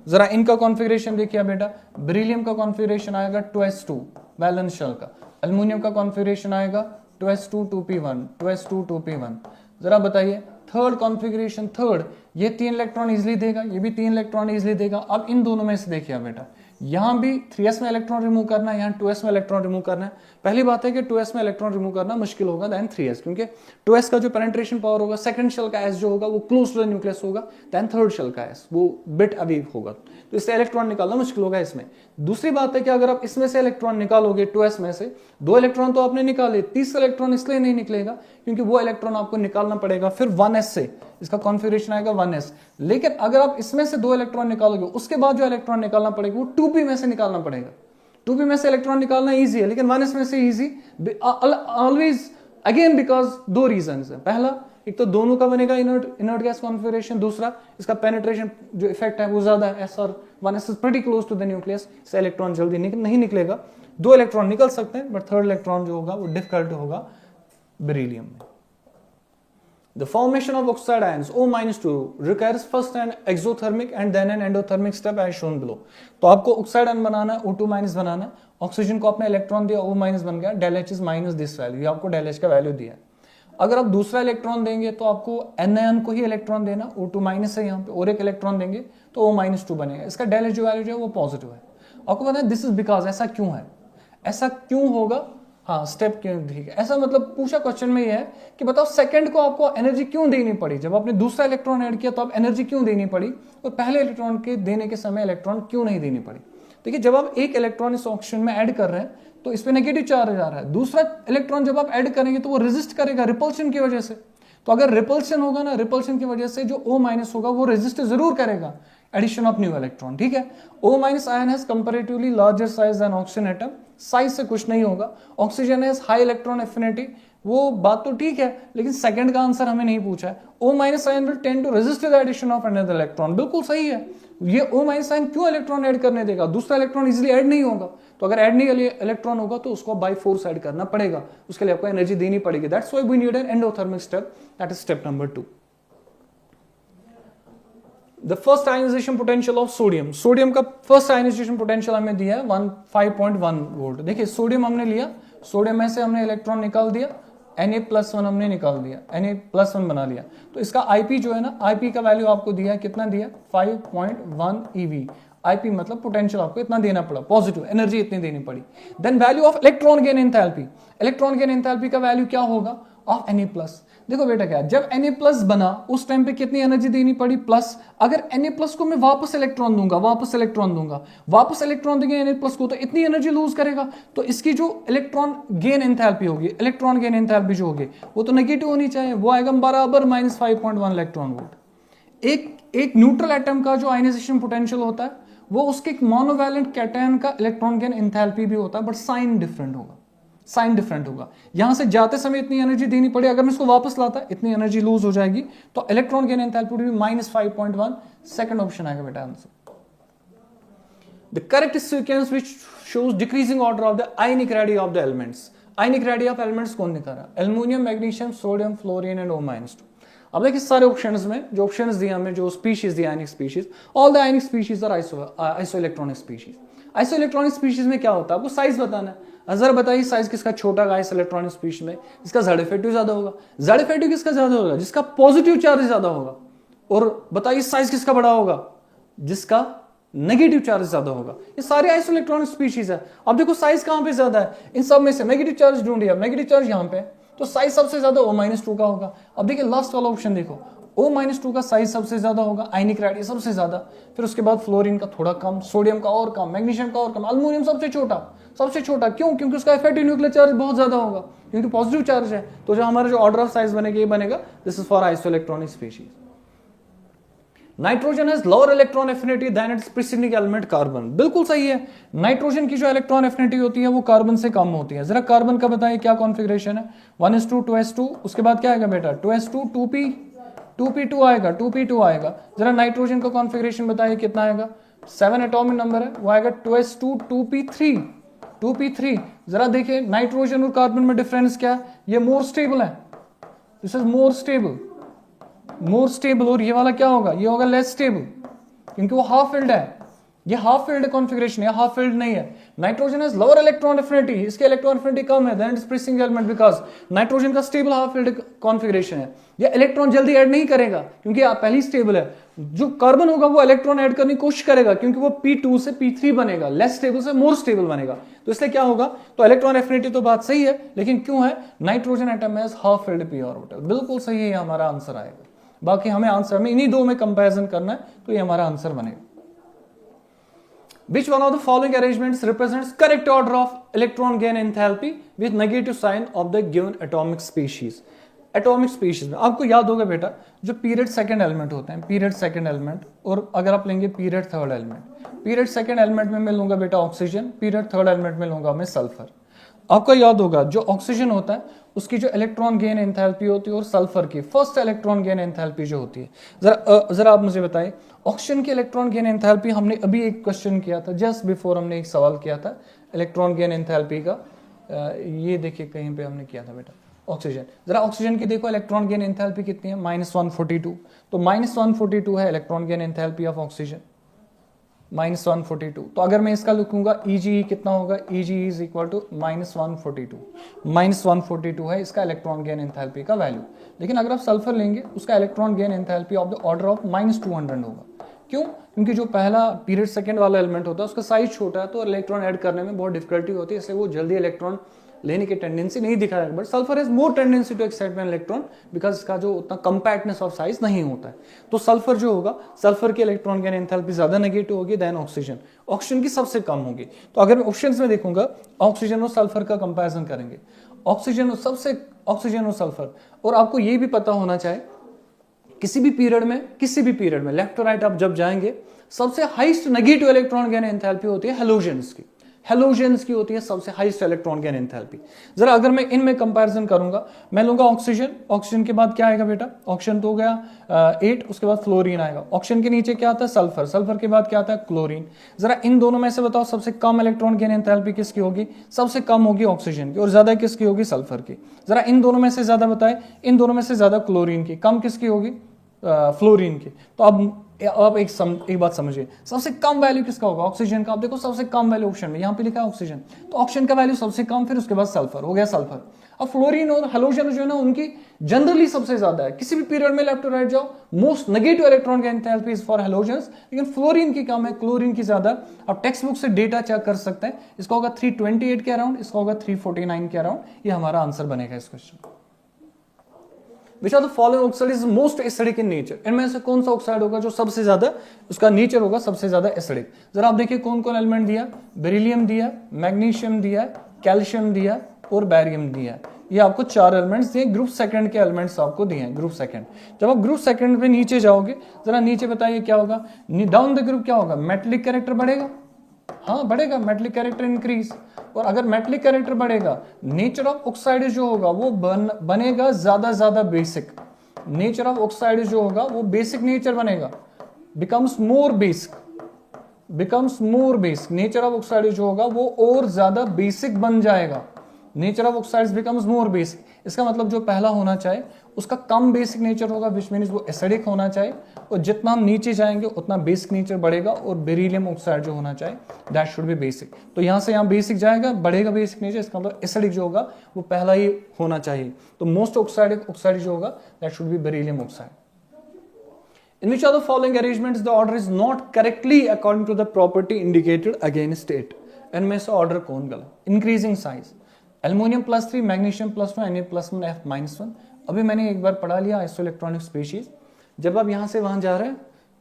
जरा इनका कॉन्फ़िगरेशन देखिए बेटा. बेरिलियम का कॉन्फ़िगरेशन आएगा 2s2 वैलेंस शेल का. एल्युमिनियम का कॉन्फ़िगरेशन आएगा 2s2, 2p1, 2s2, 2p1. जरा बताइए थर्ड कॉन्फ़िगरेशन, थर्ड ये 3 इलेक्ट्रॉन इजिली देगा, ये भी 3 इलेक्ट्रॉन इजिली देगा। अब इन दोनों में से देखिए बेटा, यहां भी 3s में इलेक्ट्रॉन रिमूव करना है, यहाँ 2s में इलेक्ट्रॉन रिमूव करना है। पहली बात है कि 2s में इलेक्ट्रॉन रिमूव करना मुश्किल होगा देन 3s, क्योंकि 2s का जो पेनिट्रेशन पावर होगा, सेकंड शेल का s जो होगा वो क्लोज टू द न्यूक्लियस होगा, देन थर्ड शेल का s वो बिट अवे होगा, तो इससे इलेक्ट्रॉन निकालना मुश्किल होगा इसमें। दूसरी बात है कि अगर आप इसमें से इलेक्ट्रॉन निकालोगे 2s में से, 2 इलेक्ट्रॉन तो आपने निकाले, तीसरा इलेक्ट्रॉन इसलिए नहीं निकलेगा क्योंकि वो इलेक्ट्रॉन आपको निकालना पड़ेगा फिर 1s से, इसका कॉन्फ़िगरेशन आएगा 1s। लेकिन अगर आप इसमें से 2 इलेक्ट्रॉन निकालोगे, उसके बाद जो इलेक्ट्रॉन निकालना पड़ेगा वो 2p में से निकालना पड़ेगा। 2p में से इलेक्ट्रॉन निकालना इजी है, लेकिन 1s में से easy always, again because 2 reasons है। पहला, एक तो दोनों का बनेगा इनर्ट गैस कॉन्फ़िगरेशन, दूसरा इसका पेनिट्रेशन जो इफेक्ट है वो ज्यादा है, s और 1s is pretty close to the nucleus, से इलेक्ट्रॉन जल्दी नहीं निकलेगा। 2 इलेक्ट्रॉन निकल सकते हैं, बट थर्ड इलेक्ट्रॉन जो होगा वो डिफिकल्ट होगा बेरिलियम में। The formation of oxide ions O-2 requires first an exothermic and then an endothermic step as shown below। तो आपको ऑक्साइड आयन बनाना है, O2- बनाना है, ऑक्सीजन को आपने इलेक्ट्रॉन दिया, O- बन गया, del H is minus this value, ये आपको del H का वैल्यू दिया है। अगर आप दूसरा इलेक्ट्रॉन देंगे तो आपको एन को ही इलेक्ट्रॉन देना, O2- है यहाँ पे, और एक इलेक्ट्रॉन देंगे तो O-2 बनेगा, इसका del H जो वैल्यू है वो पॉजिटिव है। आपको पता है दिस इज बिकॉज, ऐसा क्यों है, ऐसा क्यों होगा, हाँ स्टेप क्यों, ठीक है। ऐसा मतलब पूछा क्वेश्चन में ये है कि बताओ सेकंड को आपको एनर्जी क्यों देनी पड़ी, जब आपने दूसरा इलेक्ट्रॉन ऐड किया तो आप एनर्जी क्यों देनी पड़ी, और पहले इलेक्ट्रॉन के देने के समय इलेक्ट्रॉन क्यों नहीं देनी पड़ी। देखिए जब आप एक इलेक्ट्रॉन इस ऑक्सीजन में ऐड कर रहे हैं तो इस पे नेगेटिव चार्ज आ रहा है, दूसरा इलेक्ट्रॉन जब आप ऐड करेंगे तो वो रेजिस्ट करेगा रिपल्शन की वजह से। तो अगर रिपल्शन होगा ना, रिपल्शन की वजह से जो O- होगा वो रेजिस्ट जरूर करेगा एडिशन ऑफ न्यू इलेक्ट्रॉन, ठीक है। O- ion has comparatively larger size than oxygen atom, size से कुछ नहीं होगा। Oxygen has high electron affinity, वो बात तो ठीक है, लेकिन सेकंड का आंसर हमें नहीं पूछा है। O- ion will tend to resist the addition of another electron, बिल्कुल सही है। ये O- आयन क्यों इलेक्ट्रॉन ऐड करने देगा, दूसरा इलेक्ट्रॉन इजीली ऐड नहीं होगा, तो अगर ऐड नहीं इलेक्ट्रॉन होगा तो उसको बाय फोर्स ऐड करना पड़ेगा, उसके लिए आपको एनर्जी देनी पड़ेगी। That's why we need an endothermic step, that is step number 2। The first ionization potential of sodium, sodium का फर्स्ट आयनाइजेशन पोटेंशियल हमें दिया है 5.1 वोल्ट। देखिए सोडियम हमने लिया, सोडियम में से हमने इलेक्ट्रॉन निकाल दिया, Na+1 हमने निकाल दिया, Na+1 बना लिया, तो इसका IP जो है ना, IP का वैल्यू आपको दिया है, कितना दिया, 5.1 eV। IP मतलब पोटेंशियल आपको इतना देना पड़ा, पॉजिटिव एनर्जी इतनी देनी पड़ी। Then value of electron gain enthalpy, electron gain enthalpy का वैल्यू क्या होगा ऑफ Na+। देखो बेटा क्या, जब Na+ बना उस टाइम पे कितनी एनर्जी देनी पड़ी, प्लस। अगर Na+ को मैं वापस इलेक्ट्रॉन दूंगा, वापस इलेक्ट्रॉन देंगे Na+ को, तो इतनी एनर्जी लूज करेगा, तो इसकी जो इलेक्ट्रॉन गेन एंथैल्पी होगी, इलेक्ट्रॉन गेन एंथैल्पी जो होगी वो तो नेगेटिव होनी चाहिए, वो आएगा बराबर -5.1 इलेक्ट्रॉन वोल्ट। एक न्यूट्रल एटम का जो आयनाइजेशन पोटेंशियल होता है वो उसके मोनोवैलेंट कैटायन का इलेक्ट्रॉन गेन एंथैल्पी भी होता है, बट साइन डिफरेंट होगा, यहां से जाते समय इतनी एनर्जी देनी पड़ी, अगर मैं इसको वापस लाता इतनी एनर्जी लूज हो जाएगी, तो इलेक्ट्रॉन गेन एंथैल्पी भी -5.1, सेकंड ऑप्शन आएगा बेटा answer. The correct sequence which shows decreasing order of the ionic ready of the elements. Ionic ready of elements कौन निकाला, aluminium, magnesium, sodium, fluorine and O-2। अब देखिए सारे ऑप्शंस में जो ऑप्शंस दिए हमें, जो स्पीशीज दी ionic species, all the ionic species are isoelectronic species. Isoelectronic species में क्या होता है, आपको साइज बताना है। जरा बताइए साइज किसका छोटा है आइसो इलेक्ट्रॉनिक स्पीशीज में, जिसका Z इफेक्टिव ज्यादा होगा। Z इफेक्टिव किसका ज्यादा होगा, जिसका पॉजिटिव चार्ज ज्यादा होगा। और बताइए साइज किसका बड़ा होगा, जिसका नेगेटिव चार्ज ज्यादा होगा। ये सारे आइसो इलेक्ट्रॉनिक स्पीशीज है। अब देखो साइज कहां पे ज्यादा है, इन सब में से नेगेटिव चार्ज ढूंढिए, नेगेटिव चार्ज यहाँ पे, तो साइज सबसे ज्यादा O-2 का होगा। अब देखिए लास्ट वाला ऑप्शन देखो, O-2 का साइज सबसे ज्यादा होगा, आयनिक रेडी सबसे ज्यादा, फिर उसके बाद फ्लोरीन का थोड़ा कम, सोडियम का और कम, मैग्नीशियम का और कम, एल्युमिनियम सबसे छोटा। क्यों, क्योंकि उसका इफेक्टिव न्यूक्लियर चार्ज बहुत ज्यादा होगा, क्योंकि पॉजिटिव चार्ज है। तो जो हमारा जो ऑर्डर ऑफ साइज बनेगा ये बनेगा, this is for isoelectronic species. Nitrogen has lower electron affinity than its preceding element carbon. बिल्कुल सही है, नाइट्रोजन की जो इलेक्ट्रॉन एफिनिटी होती है वो कार्बन से कम होती है। जरा कार्बन का बताइए क्या कॉन्फ़िगरेशन है, 1s2 2s2, उसके बाद क्या आएगा बेटा 2s2 2p2 आएगा। जरा नाइट्रोजन का कॉन्फ़िगरेशन बताइए कितना आएगा, 7 एटॉमिक नंबर है, वो आएगा 2s2 2p3। जरा देखिए नाइट्रोजन और कार्बन में डिफरेंस क्या है, ये मोर स्टेबल है, दिस इज मोर स्टेबल, और ये वाला क्या होगा, ये होगा लेस स्टेबल, क्योंकि वो हाफ फिल्ड है। ये हाफ फिल्ड कॉन्फ़िगरेशन है, हाफ फिल्ड नहीं है। Nitrogen has lower electron affinity, इसके इलेक्ट्रॉन एफिनिटी कम है than its preceding element because nitrogen का स्टेबल हाफ फिल्ड कॉन्फ़िगरेशन है। ये इलेक्ट्रॉन जल्दी ऐड नहीं करेगा क्योंकि आप पहली स्टेबल है। जो कार्बन होगा वो इलेक्ट्रॉन ऐड करने की कोशिश करेगा क्योंकि वो P2 से P3 बनेगा, लेस स्टेबल से मोर स्टेबल बनेगा। तो इसलिए क्या होगा, तो इलेक्ट्रॉन एफिनिटी तो बात सही है, लेकिन क्यों है, nitrogen atom has half filled p orbital. बिल्कुल सही है, हमारा आंसर आएगा। बाकी हमें आंसर में इन्हीं दो में कंपैरिजन करना है, तो ये हमारा आंसर बनेगा। Which one of the following arrangements represents correct order of electron gain enthalpy with negative sign of the given atomic species? Atomic species में आपको याद होगा बेटा, जो पीरियड सेकंड एलिमेंट होते हैं, पीरियड सेकंड एलिमेंट, और अगर आप लेंगे period third element, period second element में मैं लूंगा बेटा ऑक्सीजन, पीरियड थर्ड एलिमेंट में लूंगा मैं सल्फर। आपको याद होगा जो ऑक्सीजन होता है उसकी जो इलेक्ट्रॉन गेन एंथैल्पी होती है और सल्फर की फर्स्ट इलेक्ट्रॉन गेन एंथैल्पी जो होती है, जरा आप मुझे बताइए ऑक्सीजन की इलेक्ट्रॉन गेन एंथैल्पी। हमने अभी एक क्वेश्चन किया था, जस्ट बिफोर हमने एक सवाल किया था इलेक्ट्रॉन गेन एंथैल्पी का, ये देखिए कहीं पे हमने किया था बेटा ऑक्सीजन। जरा ऑक्सीजन की देखो इलेक्ट्रॉन गेन एंथैल्पी कितनी है, -142। तो -142 है electron gain enthalpy of oxygen, -142। तो अगर मैं इसका लिखूंगा EgE कितना होगा, EgE इज इक्वल टू -142, -142 है इसका इलेक्ट्रॉन गेन एंथैल्पी का वैल्यू। लेकिन अगर आप सल्फर लेंगे उसका electron gain enthalpy of the order of -200 होगा। क्यों, क्योंकि जो पहला पीरियड सेकंड वाला एलिमेंट होता है उसका साइज छोटा है, तो इलेक्ट्रॉन ऐड करने में बहुत डिफिकल्टी होती है, इसलिए वो जल्दी इलेक्ट्रॉन लेने की टेंडेंसी नहीं दिखाएगा। But sulphur has more tendency to excite an electron because इसका जो उतना कंपैक्टनेस ऑफ साइज नहीं होता है। तो सल्फर जो होगा, सल्फर की इलेक्ट्रॉन गेन एंथैल्पी ज्यादा नेगेटिव होगी देन ऑक्सीजन, ऑक्सीजन की सबसे कम होगी। तो अगर मैं ऑप्शंस में देखूंगा ऑक्सीजन और सल्फर का कंपैरिजन करेंगे, ऑक्सीजन और सल्फर। और आपको ये भी पता होना चाहिए किसी भी पीरियड में लेफ्ट टू राइट आप जब जाएंगे, सबसे highest negative electron gain enthalpy होती है हेलोजेंस की होती है सबसे हाईएस्ट इलेक्ट्रॉन गेन एंथैल्पी। जरा अगर मैं इनमें कंपैरिजन करूंगा, मैं लूंगा ऑक्सीजन के बाद क्या आएगा बेटा, ऑक्सीजन तो हो गया 8, उसके बाद फ्लोरीन आएगा। ऑक्सीजन के नीचे क्या आता है, सल्फर के बाद क्या आता है, क्लोरीन। जरा इन दोनों में से बताओ सबसे कम इलेक्ट्रॉन गेन एंथैल्पी किसकी होगी, सबसे कम होगी ऑक्सीजन की, और ज्यादा किसकी होगी, सल्फर की। जरा इन दोनों में से ज्यादा बताए, इन दोनों में से ज्यादा क्लोरीन की, कम किसकी होगी, फ्लोरीन की। तो अब एक बात समझिए, सबसे कम वैल्यू किसका होगा, ऑक्सीजन का। आप देखो सबसे कम वैल्यू ऑप्शन में यहाँ पे लिखा है ऑक्सीजन, तो ऑक्सीजन का वैल्यू सबसे कम, फिर उसके बाद सल्फर, हो गया सल्फर। अब फ्लोरीन और हेलोजन जो है ना उनकी जनरली सबसे ज्यादा है। किसी भी पीरियड में लेफ्ट टू राइट जाओ, most negative electron gain enthalpy is for halogens, लेकिन फ्लोरीन की कम है, क्लोरीन की ज्यादा। आप टेक्स्ट बुक से डेटा चेक कर सकते हैं, इसका होगा 328 के अराउंड, इसका होगा 349 के अराउंड। ये हमारा आंसर बनेगा इस question. Which of the following oxide is most acidic in nature? इनमें से कौन सा ऑक्साइड होगा जो सबसे ज्यादा उसका नेचर होगा सबसे ज्यादा एसिडिक। जरा आप देखिए कौन कौन एलिमेंट दिया, बेरिलियम दिया, मैग्नीशियम दिया, कैल्शियम दिया और बैरियम दिया। ये आपको 4 एलिमेंट्स दिए, ग्रुप सेकंड के एलिमेंट्स आपको दिए हैं, ग्रुप सेकंड। जब आप ग्रुप सेकंड पे नीचे जाओगे, जरा नीचे बताइए क्या होगा, डाउन द ग्रुप क्या होगा, मेटेलिक कैरेक्टर बढ़ेगा, हाँ बढ़ेगा, मेटेलिक कैरेक्टर इंक्रीज। और अगर मेटेलिक कैरेक्टर बढ़ेगा, नेचर ऑफ ऑक्साइड जो होगा वो बनेगा ज्यादा बेसिक। नेचर ऑफ ऑक्साइड जो होगा वो बेसिक नेचर बनेगा, becomes more basic. Nature of oxide जो होगा वो और ज्यादा बेसिक बन जाएगा। Nature of oxides becomes more basic, इसका मतलब जो पहला होना चाहिए उसका कम बेसिक नेचर होगा, विच मीन्स वो एसिडिक होना चाहिए। और जितना हम नीचे जाएंगे उतना बेसिक नेचर बढ़ेगा, और बेरिलियम ऑक्साइड जो होना चाहिए दैट शुड बी बेसिक। तो यहां से यहां बेसिक जाएगा, बढ़ेगा बेसिक नेचर, इसका मतलब एसिडिक जो होगा वो पहला ही होना चाहिए। तो मोस्ट ऑक्साइड जो होगा that should B beryllium oxide. In which of the following arrangements the order is not correctly according to the property indicated against it? इनमें से ऑर्डर कौन गलत, increasing size, aluminium +3, magnesium +1, Na+1, F-1। अभी मैंने एक बार पढ़ा लिया आइसोइलेक्ट्रॉनिक स्पीशीज। जब आप यहां से वहां जा रहे हैं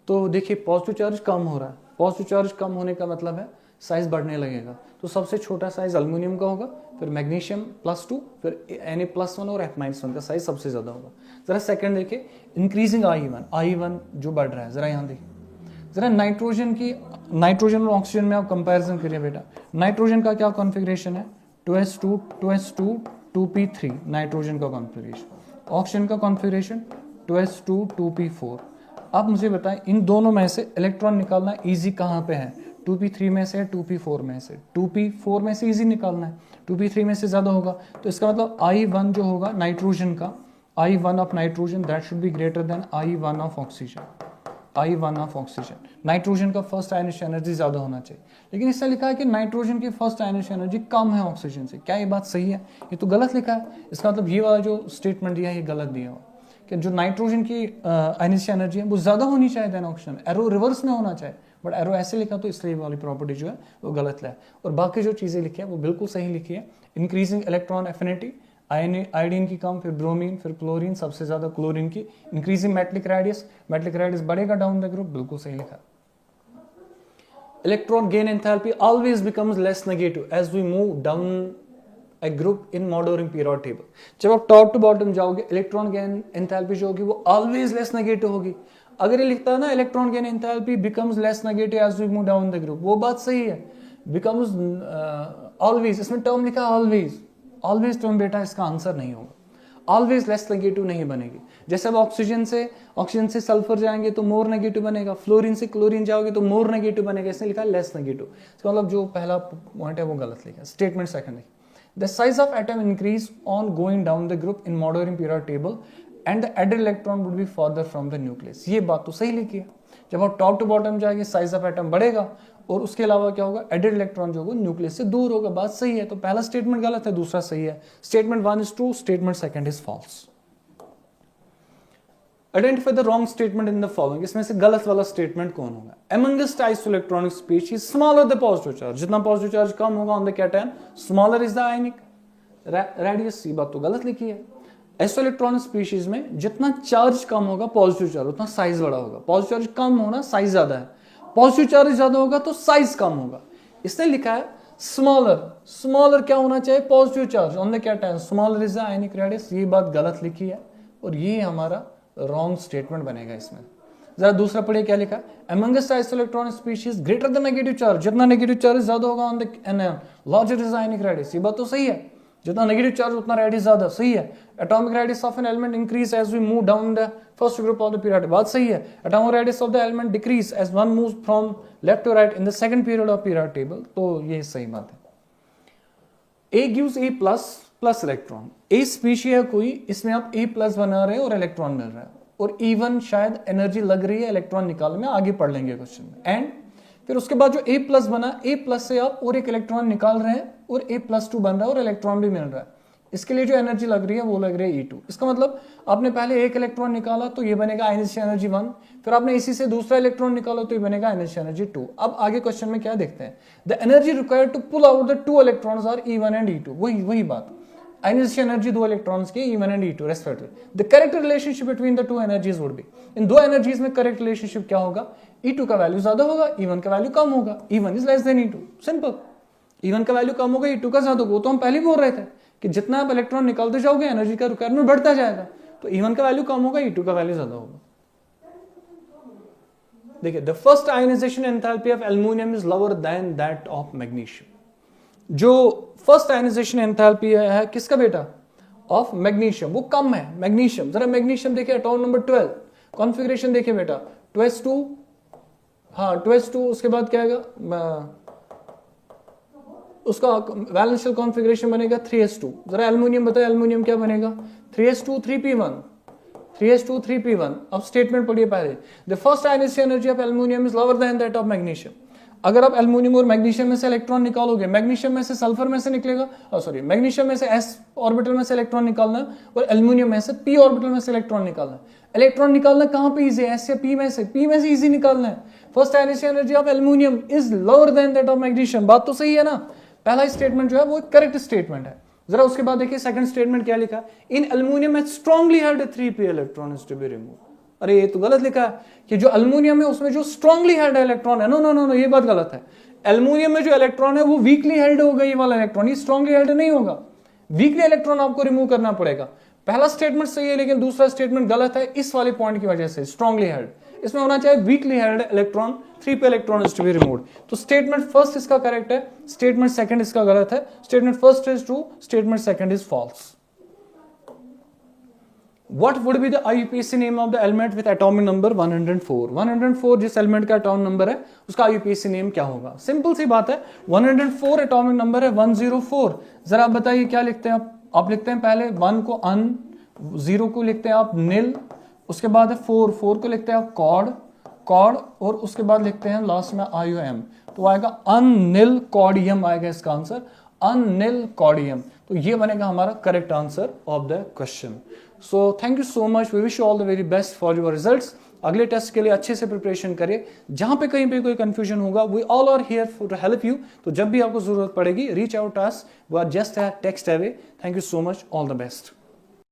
तो देखिए पॉजिटिव चार्ज कम हो रहा है, पॉजिटिव चार्ज कम होने का मतलब है साइज बढ़ने लगेगा। तो सबसे छोटा साइज एल्युमिनियम का होगा, फिर मैग्नीशियम +2, फिर Na+1 और F-1 का साइज सबसे ज्यादा होगा। जरा सेकंड देखिए, इंक्रीजिंग I1 जो बढ़ रहा है, जरा यहां देखिए। जरा नाइट्रोजन और ऑक्सीजन में आप कंपैरिजन करिए बेटा। नाइट्रोजन का क्या कॉन्फ़िगरेशन है, 2s2 2s2 2p3 नाइट्रोजन का कॉन्फ़िगरेशन। ऑक्सीजन का कॉन्फ़िगरेशन 2s2 2p4। आप मुझे बताएं इन दोनों में से इलेक्ट्रॉन निकालना इजी कहां पे है, 2p3 में से, 2p4 में से। 2p4 में से इजी निकालना है, 2p3 में से ज्यादा होगा। तो इसका मतलब I1 जो होगा नाइट्रोजन का, I1 of nitrogen that should be greater than I1 of oxygen. I1 of oxygen. Nitrogen का फर्स्ट आयनिश एनर्जी ज्यादा होना चाहिए, लेकिन इसने लिखा है कि नाइट्रोजन की फर्स्ट आयनिश एनर्जी कम है ऑक्सीजन से। क्या ये बात सही है? ये तो गलत लिखा है। इसका मतलब ये वाला जो स्टेटमेंट दिया है ये गलत दिया हुआ, कि जो नाइट्रोजन की आयनिश एनर्जी है वो ज्यादा होनी चाहिए देन ऑक्सीजन, एरो रिवर्स में होना चाहिए, बट एरो ऐसे लिखा तो इसलिए वाली प्रॉपर्टी जो है वो गलत है। और बाकी जो चीजें लिखी है वो बिल्कुल सही लिखी है। इंक्रीजिंग इलेक्ट्रॉन एफिनिटी, आयोडीन की कम, फिर ब्रोमीन, फिर क्लोरीन, सबसे ज्यादा क्लोरीन की। इंक्रीजिंग मेटलिक रेडियस बढ़ेगा डाउन द ग्रुप, बिल्कुल सही लिखा। Electron gain enthalpy always becomes less negative as we move down a group in modern period table. जब आप टॉप टू बॉटम जाओगे, इलेक्ट्रॉन गेन एंथैल्पी जो होगी वो ऑलवेज लेस नेगेटिव होगी। अगर ये लिखता है ना electron gain enthalpy becomes less negative as we move down the group, वो बात सही है। बिकम्स ऑलवेज, इसमें टर्म लिखा ऑलवेज, ऑलवेज टर्म बेटा इसका आंसर नहीं होगा। ऑलवेज लेस नेगेटिव नहीं बनेगी। जैसे अब ऑक्सीजन से सल्फर जाएंगे तो मोर नेगेटिव बनेगा, फ्लोरीन से क्लोरीन जाओगे तो मोर नेगेटिव बनेगा, इसने लिखा लेस नेगेटिव। इसका मतलब जो पहला पॉइंट है वो गलत लिखा। स्टेटमेंट सेकंड है, the size of atom increase on going down the group in modern period table and the added electron would be further from the nucleus. ये बात तो सही लिखी है। जब आप टॉप टू बॉटम जाएंगे साइज ऑफ एटम बढ़ेगा और उसके अलावा क्या होगा, एडेड इलेक्ट्रॉन जो होगा न्यूक्लियस से दूर होगा। बात सही है। तो पहला स्टेटमेंट गलत है, दूसरा सही है। Statement 1 is true, statement second is false. Identify the wrong statement in the following. इसमें से गलत वाला स्टेटमेंट कौन होगा? Amongst isoelectronic species smaller the positive charge, जितना पॉजिटिव चार्ज कम होगा on the cation smaller is the ionic radius. ये बात तो गलत लिखी है। आइसोइलेक्ट्रॉनिक स्पीशीज में जितना चार्ज कम होगा पॉजिटिव चार्ज उतना साइज बड़ा होगा। पॉजिटिव चार्ज कम होना, साइज ज्यादा है। पॉजिटिव चार्ज ज्यादा होगा तो साइज कम होगा। इसने लिखा है स्मॉलर। स्मॉलर क्या होना चाहिए? Positive charge on the cation smaller is the ionic radius. ये बात गलत लिखी है और ये हमारा रॉन्ग स्टेटमेंट बनेगा इसमें। जरा दूसरा पढ़िए क्या लिखा है, amongst isoelectronic species greater the negative charge, जितना नेगेटिव चार्ज ज्यादा होगा on the anion larger is ionic radius. ये बात तो सही है। जितना नेगेटिव चार्ज उतना रेडियस ज्यादा, सही है। Atomic radius of an element increase as we move down the first group of the period, बात सही है। Atomic radius of the element decrease as one moves from left to right in the second period of period table, तो ये सही बात है। A gives A plus plus electron. A species है कोई, इसमें आप ए प्लस बना रहे हो और इलेक्ट्रॉन मिल रहा है, और इवन शायद एनर्जी लग रही है इलेक्ट्रॉन निकालने में, आगे पढ़ लेंगे क्वेश्चन में। एंड फिर उसके बाद जो ए प्लस बना, ए प्लस से आप और एक इलेक्ट्रॉन निकाल रहे हैं और ए प्लस 2 बन रहा है और इलेक्ट्रॉन भी मिल रहा है। इसके लिए जो एनर्जी लग रही है वो लग रही है E2। इसका मतलब आपने पहले एक इलेक्ट्रॉन निकाला तो ये बनेगा इनिशियल एनर्जी 1, फिर आपने इसी से दूसरा इलेक्ट्रॉन निकाला तो ये बनेगा इनिशियल एनर्जी 2। अब आगे क्वेश्चन में क्या देखते हैं, the energy required to pull out the 2 electrons are E1 and E2। वही बात, इनिशियल एनर्जी 2 इलेक्ट्रॉन्स की E1 and E2 respectively. The correct relationship between the 2 energies would be, इन 2 एनर्जीज में करेक्ट रिलेशनशिप क्या होगा, E2 का value ज्यादा होगा, E1 का वैल्यू कम होगा। E1 is less than E2, simple. E1 का वैल्यू कम होगा, E2 का ज्यादा होगा। वो तो हम पहले बोल रहे थे कि जितना आप इलेक्ट्रॉन निकालते जाओगे एनर्जी का रिक्वायरमेंट बढ़ता जाएगा, तो E1 का वैल्यू कम होगा, E2 का वैल्यू ज्यादा होगा। देखिए, the first ionization enthalpy of aluminium is lower than that of magnesium. जो फर्स्ट आयनाइजेशन एंथैल्पी है किसका बेटा, ऑफ मैग्नीशियम, वो कम है। मैग्नीशियम, जरा मैग्नीशियम देखिए, एटॉम नंबर 12 कॉन्फ़िगरेशन देखिए बेटा, 2s2, हाँ 2s2, उसके बाद क्या आएगा, उसका वैलेंशियल कॉन्फ़िगरेशन बनेगा 3s2। जरा एल्युमिनियम बताए, एल्युमिनियम क्या बनेगा, 3s2 3p1, 3s2 3p1। अब स्टेटमेंट पढ़िए पहले, the first ionization energy of aluminium is lower than that of magnesium. अगर आप एल्युमिनियम और मैग्नीशियम में से इलेक्ट्रॉन निकालोगे, मैग्नीशियम में से सल्फर में से निकलेगा, मैग्नीशियम में से s ऑर्बिटल में से इलेक्ट्रॉन निकालना और एल्युमिनियम में से p ऑर्बिटल में से इलेक्ट्रॉन निकालना। इलेक्ट्रॉन निकालना कहां पे इजी है, s या p में से? p में से इजी निकालना है। First ionization energy of aluminium is lower than that of magnesium, बात तो सही है ना। पहला स्टेटमेंट जो है वो करेक्ट स्टेटमेंट है। जरा उसके बाद देखिए सेकंड स्टेटमेंट क्या लिखा, in aluminium has strongly held 3p electron is to be remove. अरे ये तो गलत लिखा है कि जो एल्युमिनियम है उसमें जो स्ट्रांगली हेल्ड इलेक्ट्रॉन है, नो नो नो नो, ये बात गलत है। एल्युमिनियम में जो इलेक्ट्रॉन है वो वीकली हेल्ड होगा, ये वाला इलेक्ट्रॉन, ये स्ट्रांगली हेल्ड नहीं होगा। वीकली इलेक्ट्रॉन आपको रिमूव करना पड़ेगा। पहला स्टेटमेंट सही है लेकिन दूसरा स्टेटमेंट गलत है इस वाले पॉइंट की वजह से। स्ट्रांगली हेल्ड, इसमें होना चाहिए weakly held electron, 3p electron is to be removed. तो स्टेटमेंट फर्स्ट इसका करेक्ट है, स्टेटमेंट सेकंड इसका गलत है। Statement first is true, statement second is false. What would be the IUPAC name of the element with atomic number 104? 104 जिस element का atomic number है उसका IUPAC नेम क्या होगा? सिंपल सी बात है, 104 एटॉमिक नंबर है, 104। जरा आप बताइए क्या लिखते हैं आप लिखते हैं पहले 1 को अन, 0 को लिखते हैं आप नील, उसके बाद है 4 को लिखते हैं आप कॉड, कॉड और उसके बाद लिखते हैं लास्ट में IOM, तो आएगा अनिल कॉडियम आएगा इसका आंसर, अनिल कॉडियम। तो ये बनेगा हमारा correct answer of the question. So thank you so much, we wish you all the very best for your results. अगले टेस्ट के लिए अच्छे से प्रिपरेशन करिए, जहां पे कहीं पे कोई कंफ्यूजन होगा we all are here to help you. तो जब भी आपको जरूरत पड़ेगी reach out us, we are just a text away. Thank you so much, all the best.